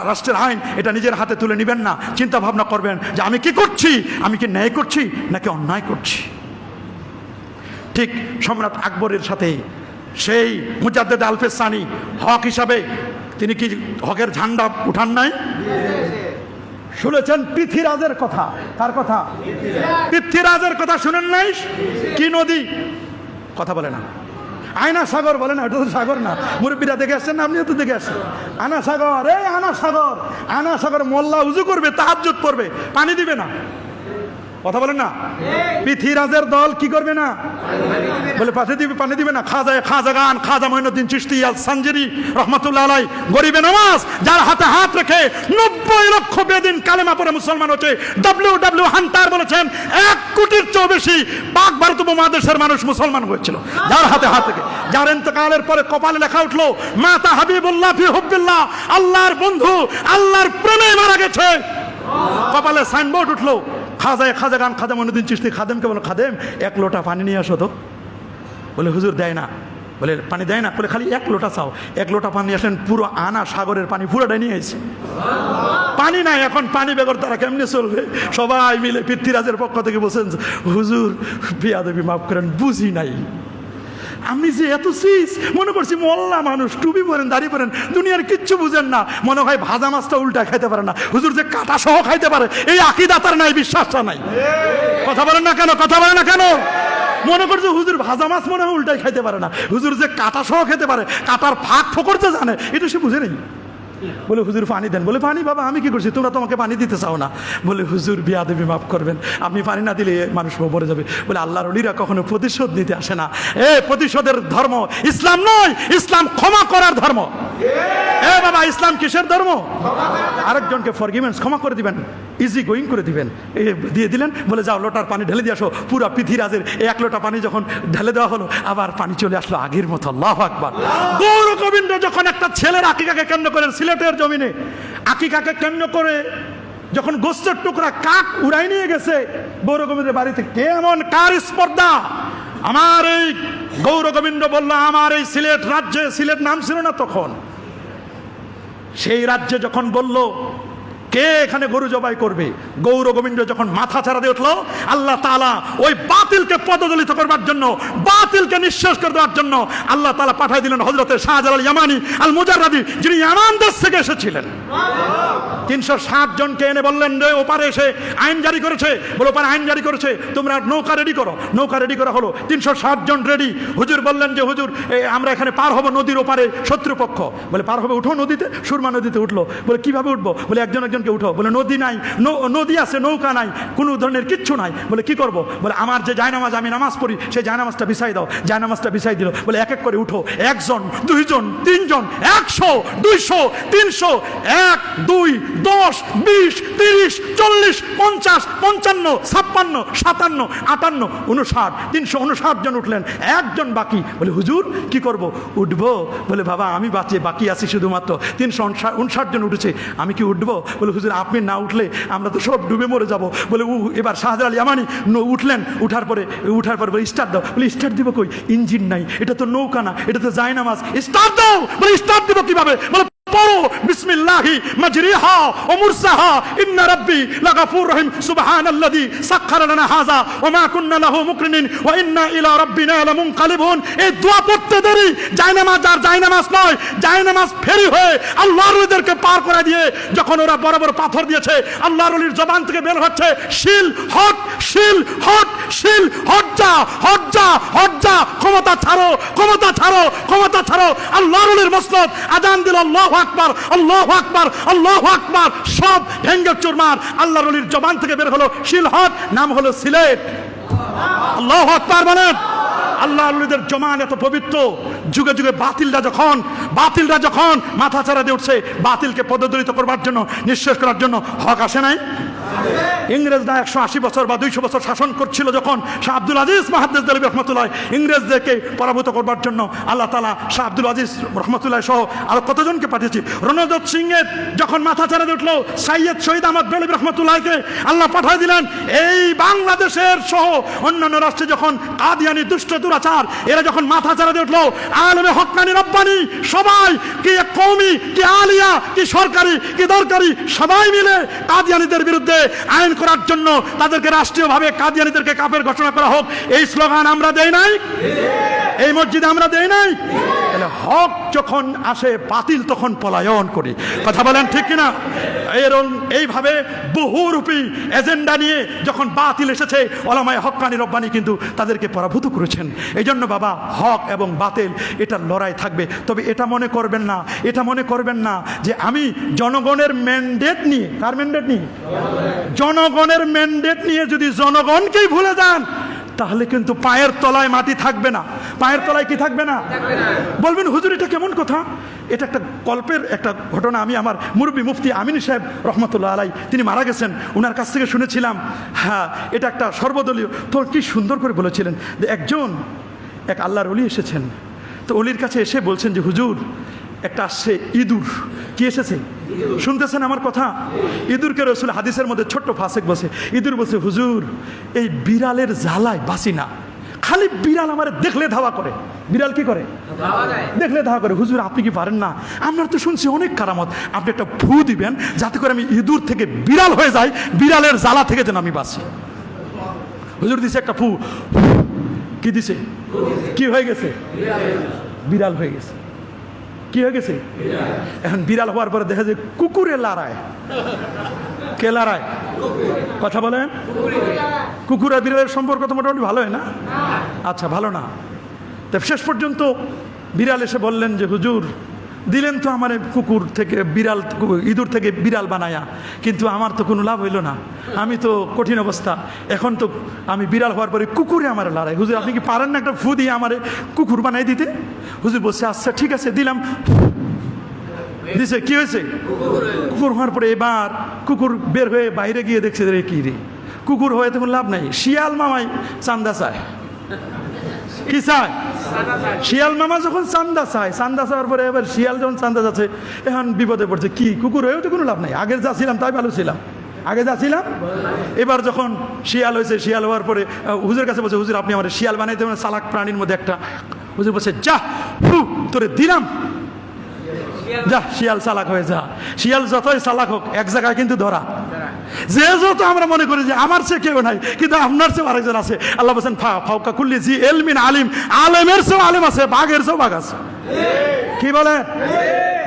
রাষ্ট্রের আইন এটা নিজের হাতে তুলে নেবেন না। চিন্তা ভাবনা করবেন যে আমি কি করছি, আমি কি ন্যায় করছি নাকি অন্যায় করছি। ঠিক সম্রাট আকবরের সাথে সেই মুজাদ্দিদ আল-ফিসানি হক হিসাবে তিনি কি হকের ঝান্ডা উঠান নাই? শুনেছেন পৃথ্বীরাজের কথা? কার কথা? পৃথ্বীরাজের কথা শুনেন নাই? কি নদী? কথা বলে না। আয়না সাগর বলে না, এটা তো সাগর না। মুরব্বীরা দেখে আসছেন না, আপনিও তো দেখে আসছেন। আনা সাগর, এই আনা সাগর, আনা সাগর। মোল্লা উজু করবে, তাহাজ্জুদ পড়বে, পানি দিবে না। কথা বলেন না। পৃথ্বীরাজের দল কি করবে না? বলে পানি দিবে না। খাজা গান, খাজা মঈনুদ্দিন চিশতি আল সানজিরি রহমাতুল্লাহ আলাইহি, গরিবে নামাজ, যার হাতে হাত রেখে 90 লক্ষ বেদিন কালেমা পড়ে মুসলমান হচ্ছে। ডব্লিউ হান্টার বলেছেন 1 কোটির চেয়ে বেশি পাক ভারত উপমহাদেশের মানুষ মুসলমান হয়েছিল যার হাতে হাত রেখে। যার ইন্তেকালের পরে কপালে লেখা উঠলো মাতা হাবিবুল্লাহ ফি হুব্বিল্লাহ, আল্লাহর বন্ধু, আল্লাহর প্রেমে মারা গেছে। কপালে সাইনবোর্ড উঠলো খাজা গান, খাজা মঈনুদ্দিন চিশতি। খাদেমকে বলো, খাদেম 1 লোটা পানি নিয়ে আসো তো। বলে হুজুর দেয় না। বলে পানি দেয় না? বলে খালি 1 লোটা চাও। 1 লোটা পানি আসেন, পুরো আনা সাগরের পানি পুরোটাই নিয়ে এসেছে। পানি নাই, এখন পানি বেগর তারা কেমনে চলবে? সবাই মিলে পৃথ্বীরাজের পক্ষ থেকে বলছেন হুজুর বিয়াদবি মাফ করেন, বুঝি নাই। আমি যে এত সিস মনে করছি মোল্লা মানুষ, টুপি পরেন, দাড়ি পরেন, দুনিয়ার কিচ্ছু বুঝেন না। মনে হয় ভাজা মাছটা উল্টা খাইতে পারে না। হুজুর যে কাটা সহ খাইতে পারে, এই আকীদা তার নাই, বিশ্বাসটা নাই। কথা বলেন না কেন? কথা বলেন না কেন? মনে করছে হুজুর ভাজা মাছ মনে হয় উল্টাই খাইতে পারে না। হুজুর যে কাটা সহ খেতে পারে, কাটার ফাঁক ফোকরতে জানে, এটা সে বুঝে নেই। বলে হুজুর পানি দেন। বলে পানি বাবা আমি কি করছি, তোমরা তোমাকে পানি দিতে চাও না। বলে হুজুর বিয়াদবি মাফ করবেন, আপনি পানি না দিলে মানুষ মরে যাবে। বলে আল্লাহর ওলিরা কখনো প্রতিশোধ নিতে আসে না। প্রতিশোধের ধর্ম ইসলাম নয়, ইসলাম ক্ষমা করার ধর্ম। বাবা ইসলাম কিসের ধর্ম? আরেকজনকে ফরগিভেন্স, ক্ষমা করে দিবেন, ইজি গোয়িং করে দিবেন। দিয়ে দিলেন, বলে যাও লোটার পানি ঢেলে দিয়ে আসো। পুরা পৃথ্বীরাজের 1 লোটা পানি যখন ঢেলে দেওয়া হলো, আবার পানি চলে আসলো আগের মতো। আল্লাহু আকবার। গৌর গোবিন্দ যখন একটা ছেলের আকিকাকে কেন্দ্র করে, সিলেটের জমিনে আকিকাকে কেন্দ্র করে যখন গোস্তের টুকরা কাক উড়াই নিয়ে গেছে গৌর গোবিন্দের বাড়িতে, কেমন কার স্পর্ধা! আমার এই গৌর গোবিন্দ বলল, আমার এই সিলেট রাজ্যে, সিলেট নাম ছিল না তখন, সেই রাজ্যে যখন বলল কে এখানে গরু জবাই করবে, গৌর গোবিন্দ যখন মাথা ছাড়া দিয়ে উঠলো, আল্লাহ তাআলা ওই বাতিলকে পদদলিত করবার জন্য, বাতিলকে নিঃশেষ করে দেওয়ার জন্য আল্লাহ তাআলা পাঠিয়ে দিলেন হযরতে শাহজালাল ইয়ামানি আল মুজাররাদি, যিনি ইয়ামান দেশ থেকে এসেছিলেন। 360 জনকে এনে বললেন যে ওপারে এসে আইন জারি করেছে, বলে ওপারে আইন জারি করেছে, তোমরা নৌকা রেডি করো। নৌকা রেডি করা হলো, 360 জন রেডি। হুজুর বললেন যে হুজুর আমরা এখানে পার হব নদীর ওপারে, শত্রুপক্ষ। বলে পার হবে, উঠো নদীতে। সুরমা নদীতে উঠলো। বলে কিভাবে উঠবো? বলে একজন একজনকে উঠো। বলে নদী নাই, নদী আছে, নৌকা নাই, কোনো ধরনের কিচ্ছু নাই। বলে কি করবো? বলে আমার যে জায়নামাজ, আমি নামাজ পড়ি, সেই জায়নামাজটা বিছাই দাও। জায়নামাজটা বিছাই দিল। বলে এক এক করে উঠো, 1 জন, 2 জন, 3 জন, 100, 200, 300, 1, 2, 10, 20, 30, 40, 50, 55, 56, 57, 58, 59, 359 জন উঠলেন, 1 জন বাকি। বলে হুজুর কি করব? উঠবো? বলে বাবা আমি বাকি আছি শুধুমাত্র 359 জন উঠেছে, আমি কি উঠবো? বলে হুজুর আপনি না উঠলে আমরা তো সব ডুবে মরে যাব। বলে এবার শাহজালাল ইয়ামানি উঠলেন। উঠার পরে বলে স্টার্ট দাও। বলে স্টার্ট দিব কই? ইঞ্জিন নাই, এটা তো নৌকা না, এটা তো জায়নামাজ, স্টার্ট দাও। বলে স্টার্ট দিব কিভাবে? বলে পড়ো বিসমিল্লাহি মাজরিহা ওয়া মুরসাহা ইন্না রাব্বি লাগাফুর রহিম সুবহানাল্লাযী সাখখারা লানা হাযা ওয়া মা কুন্না লাহু মুকরিনিন ওয়া ইন্না ইলা রাব্বিনা লামুনকালিবুন। এই দোয়া পড়তে দেরি, জায়নামাজ আর জায়নামাজ নয়, জায়নামাজ ফেরি হয়ে আল্লাহর ওলিদেরকে পার করে দিয়ে যখন ওরা বড় বড় পাথর দিয়েছে, আল্লাহর ওলির জবান থেকে বের হচ্ছে শিল হট, শিল হট, শিল হজ্জা, হজ্জা, হজ্জা, ক্ষমতা ছাড়ো, ক্ষমতা ছাড়ো, ক্ষমতা ছাড়ো। আল্লাহর ওলির মসনদ আযান দিল, আল্লাহু আকবার, আল্লাহু আকবার, আল্লাহু আকবার, সব ভেঙ্গে চুরমার। আল্লাহর ওলির জবান থেকে বের হলো শিলহট, নাম হলো সিলেট। আল্লাহু আকবার বলেন। আল্লাহর ওলিদের জমান এত পবিত্র। যুগে যুগে বাতিলরা যখন মাথা ছাড়া দিয়ে উঠছে, বাতিলকে পদদলিত করবার জন্য, নিঃশেষ করার জন্য, হক আসে নাই? ইংরেজরা 180 বছর বা 200 বছর শাসন করছিল, যখন শাহ আব্দুল আজিজ মুহাদ্দিস দেলভী রহমতুল্লাহ ইংরেজদেরকে পরাভূত করবার জন্য আল্লাহ তাআলা শাহ আব্দুল আজিজ রহমতুল্লাহ সহ আরো কতজনকে পাঠিয়েছি। রণজিৎ সিংয়ের যখন মাথা ছাড়া দিয়ে উঠলো, সৈয়দ শহীদ আহমদ বেলভী রহমতুল্লাহকে আল্লাহ পাঠিয়ে দিলেন। এই বাংলাদেশের সহ অন্যান্য রাষ্ট্রে যখন কাদিয়ানি দুষ্ট দুরাচার এরা যখন মাথা ছাড়া দিয়ে উঠলো, আলেমে হক্কানি রব্বানি সবাই, কি কওমি, কি আলিয়া, কি সরকারি, কি দরকারি, সবাই মিলে কাদিয়ানিদের বিরুদ্ধে আইন করার জন্য, তাদেরকে রাষ্ট্রীয়ভাবে কাদিয়ানীদেরকে কাফের ঘোষণা করা হোক, এই স্লোগান আমরা দেই নাই? এই মসজিদে আমরা দেই নাই? তাহলে হক যখন আসে, বাতিল তখন পলায়ন করি। কথা বলেন ঠিক কিনা? এরকম এইভাবে বহুরূপী এজেন্ডা নিয়ে যখন বাতিল এসেছে, ওলামায়ে হক্কানি রব্বানি কিন্তু তাদেরকে পরাভূত করেছেন। এই জন্য বাবা, হক এবং বাতিল এটার লড়াই থাকবে। তবে এটা মনে করবেন না যে আমি জনগণের ম্যান্ডেট নিয়ে, কার ম্যান্ডেট নিয়ে? জনগণের ম্যান্ডেট নিয়ে যদি জনগণকেই ভুলে যান, তাহলে কিন্তু পায়ের তলায় মাটি থাকবে না। পায়ের তলায় কি থাকবে না? বলবেন হুজুর এটা কেমন কথা? এটা একটা গল্পের একটা ঘটনা। আমি আমার মুরব্বী মুফতি আমিন সাহেব রহমতুল্লাহ আলাই, তিনি মারা গেছেন, ওনার কাছ থেকে শুনেছিলাম। হ্যাঁ, এটা একটা সর্বদলীয়। তো কি সুন্দর করে বলেছিলেন যে এক আল্লাহর ওলি এসেছেন। তো ওলির কাছে এসে বলছেন যে হুজুর, একটা আসছে ইঁদুর। কি এসেছে? শুনতেছেন আমার কথা? ইঁদুরকে রাসূল হাদিসের মধ্যে ছোট্ট ফাসেক বসে, ইঁদুর বসে, হুজুর এই বিড়ালের জ্বালায় বাসি না, খালি বিড়াল আমার দেখলে ধাওয়া করে। বিড়াল কি করে? দেখলে ধাওয়া করে। হুজুর আপনি কি পারেন না? আমরা তো শুনছি অনেক কারামত, আপনি একটা ফু দিবেন যাতে করে আমি ইঁদুর থেকে বিড়াল হয়ে যাই, বিড়ালের জ্বালা থেকে যেন আমি বাঁচি। হুজুর দিছে একটা ফু। কি দিছে? কি হয়ে গেছে? বিড়াল হয়ে গেছে। কি হয়ে গেছে? এখন বিড়াল হওয়ার পরে দেখা যায় কুকুরে লড়ায়। কে লড়ায়? কথা বলেন। কুকুর আর বিড়ালের সম্পর্ক তো মোটামুটি ভালো হয় না? আচ্ছা, ভালো না। তো শেষ পর্যন্ত বিড়াল এসে বললেন যে হুজুর, দিলেন তো আমার কুকুর থেকে বিড়াল, ইঁদুর থেকে বিড়াল বানায়া, কিন্তু আমার তো কোনো লাভ হইল না। আমি তো কঠিন অবস্থা। এখন তো আমি বিড়াল হওয়ার পরে কুকুরে আমার লড়াই। হুজুর আপনি কি পারেন না একটা ফু দিয়ে আমারে কুকুর বানাই দিতে? হুজুর বলছে আচ্ছা ঠিক আছে, দিলাম। দিছে। কি হয়েছে? কুকুর হওয়ার পরে এবার কুকুর বের হয়ে বাইরে গিয়ে দেখছে রে কি রে, কুকুর হয়ে তখন লাভ নাই। শিয়াল মামাই চান্দা চায়। কি চায়? শিয়াল মামা যখন চান্দা চায়, চান্দা চাওয়ার পরে এবার শিয়াল যখন চান্দা যাচ্ছে, এখন বিপদে পড়ছে। কি, কুকুর হয়েও তো কোনো লাভ নাই। আগের যা ছিলাম তাই ভালো ছিলাম, আগে যা ছিলাম। এবার যখন শিয়াল হয়েছে, শিয়াল হওয়ার পরে হুজুর কাছে বলছে, হুজুর আপনি আমার শিয়াল বানাইতে পারেন, চালাক প্রাণীর মধ্যে একটা। হুজুর বলছে যা, তোরে দিলাম। যা শিয়াল চালাক হয়ে যা। শিয়াল যতই চালাক হোক এক জায়গায় কিন্তু ধরা। যে যত আমরা মনে করি যে আমার চেয়ে কেউ নাই, কিন্তু আপনার চেয়ে আরেকজন আছে। আল্লাহ বলছেন ফাওকা কুল্লি জি ইলমিন আলিম, আলেমের চেয়েও আলেম আছে, বাঘের চেয়েও বাঘ আছে। কি বলে?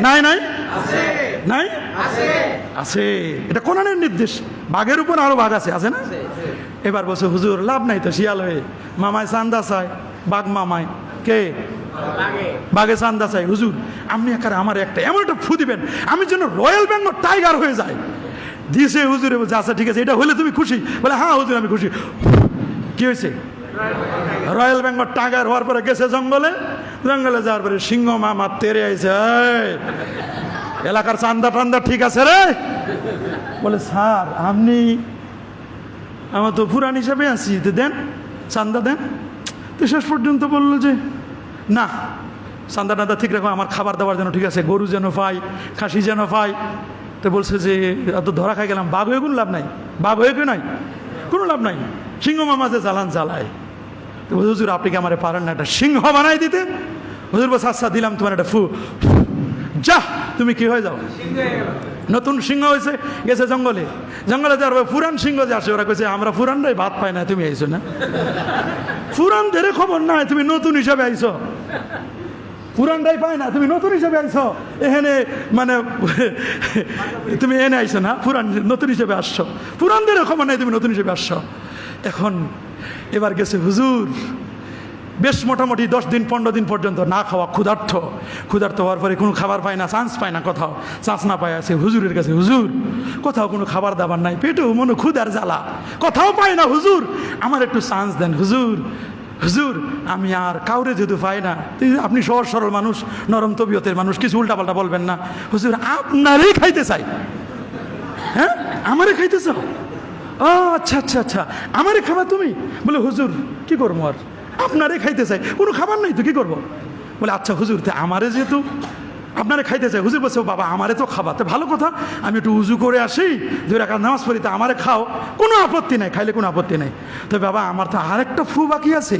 নাই নাই নাই আছে। এটা কোরআনের নির্দেশ। বাঘের উপর আরো বাঘ আছে, আছে না? এবার বলছে হুজুর লাভ নাই তো, শিয়াল হয়ে মামায় চান্দা চায়, বাঘ মামায় কে বাঘে চান্দা চাই। হুজুর আপনি একারে আমার একটা এমন একটা ফু দিবেন আমি যেন রয়্যাল বেঙ্গল টাইগার হয়ে যায়। দিয়েছে হুজুরে বলছে আচ্ছা ঠিক আছে, এটা হলে তুমি খুশি? বলে হ্যাঁ হুজুর আমি খুশি। কি হয়েছে? রয়্যাল বেঙ্গল টাইগার হওয়ার পরে গেছে জঙ্গলে, জঙ্গলে যাওয়ার পরে সিংহ মামা তেরে আইছে, এলাকার চান্দা টান্দা ঠিক আছে রে? বলে স্যার আপনি আমার তো পুরান হিসাবে আছি, তো দেন চান্দা দেন। তো শেষ পর্যন্ত বললো যে না, চান্দা টান্দা ঠিক রাখো, আমার খাবার দাবার যেন ঠিক আছে, গরু যেন পাই, খাসি যেন পাই। তো বলছে যে এত ধরা খাই গেলাম, বাঘ হয়ে কোনো লাভ নাই, বাঘ হয়ে কেউ নাই, কোনো লাভ নাই, সিংহ মামা যে জ্বালান জ্বালায়। তো হুজুর আপনি কি আমার পারেন না একটা সিংহ বানাই দিতে? হুজুর বলছে আচ্ছা দিলাম তোমার একটা ফু, যা তুমি কি হয়ে যাও, নতুন সিংহ হয়েছে। গেছে জঙ্গলে, জঙ্গলে যাওয়ার পর পুরান সিংহ যে আসে, ওরা কইছে আমরা পুরানরাই ভাত পাই না, তুমি আইছো না? পুরানদের খবর নাই, তুমি নতুন হিসাবে আইছো। পুরানরাই পায় না, তুমি নতুন হিসাবে আইছো এখানে, মানে তুমি এনে আইছো না, পুরান নতুন হিসেবে আসছো। পুরানদের খবর নাই, তুমি নতুন হিসেবে আসছো। এখন এবার গেছে হুজুর, বেশ মোটামুটি 10 দিন 15 দিন পর্যন্ত না খাওয়া, ক্ষুধার্থ। ক্ষুধার্থ হওয়ার পরে কোনো খাবার পায় না, চান্স পায় না, কোথাও চান্স না পায় আছে হুজুরের কাছে। হুজুর কোথাও কোনো খাবার দাবার নাই, পেটেও মনে ক্ষুধার জ্বালা, কোথাও পায় না। হুজুর আমার একটু চান্স দেন হুজুর। হুজুর আমি আর কাউরে যেহেতু পাই না, আপনি সহজ সরল মানুষ, নরম তবিয়তের মানুষ, কিছু উল্টাপাল্টা বলবেন না। হুজুর আপনারই খাইতে চাই। হ্যাঁ আমারে খাইতে চাও? ও আচ্ছা আচ্ছা আচ্ছা, আমারে খাবা তুমি? বলে হুজুর কি করবো আর, আপনারে খাইতে চাই, কোনো খাবার নাই তো কি করবো? বলে আচ্ছা হুজুর আমারে যেহেতু আপনারে খাইতে চাই। হুজুর বলছে বাবা আমারে তো খাবা, তো ভালো কথা, আমি একটু উজু করে আসি, 2 রাকাত নামাজ পড়ি, তা আমারে খাও, কোনো আপত্তি নাই, খাইলে কোনো আপত্তি নাই। তো বাবা আমার তো আরেকটা ফু বাকি আছে।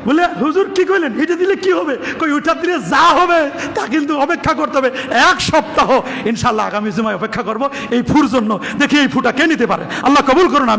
বলে হুজুর কি কইলেন, এটা দিলে কি হবে? কই ওইটা দিলে যা হবে তা কিন্তু অপেক্ষা করতে হবে 1 সপ্তাহ, ইনশাল্লাহ আগামী জুমায় অপেক্ষা করবো এই ফুর জন্য, দেখি এই ফুটা কে নিতে পারে। আল্লাহ কবুল করুন।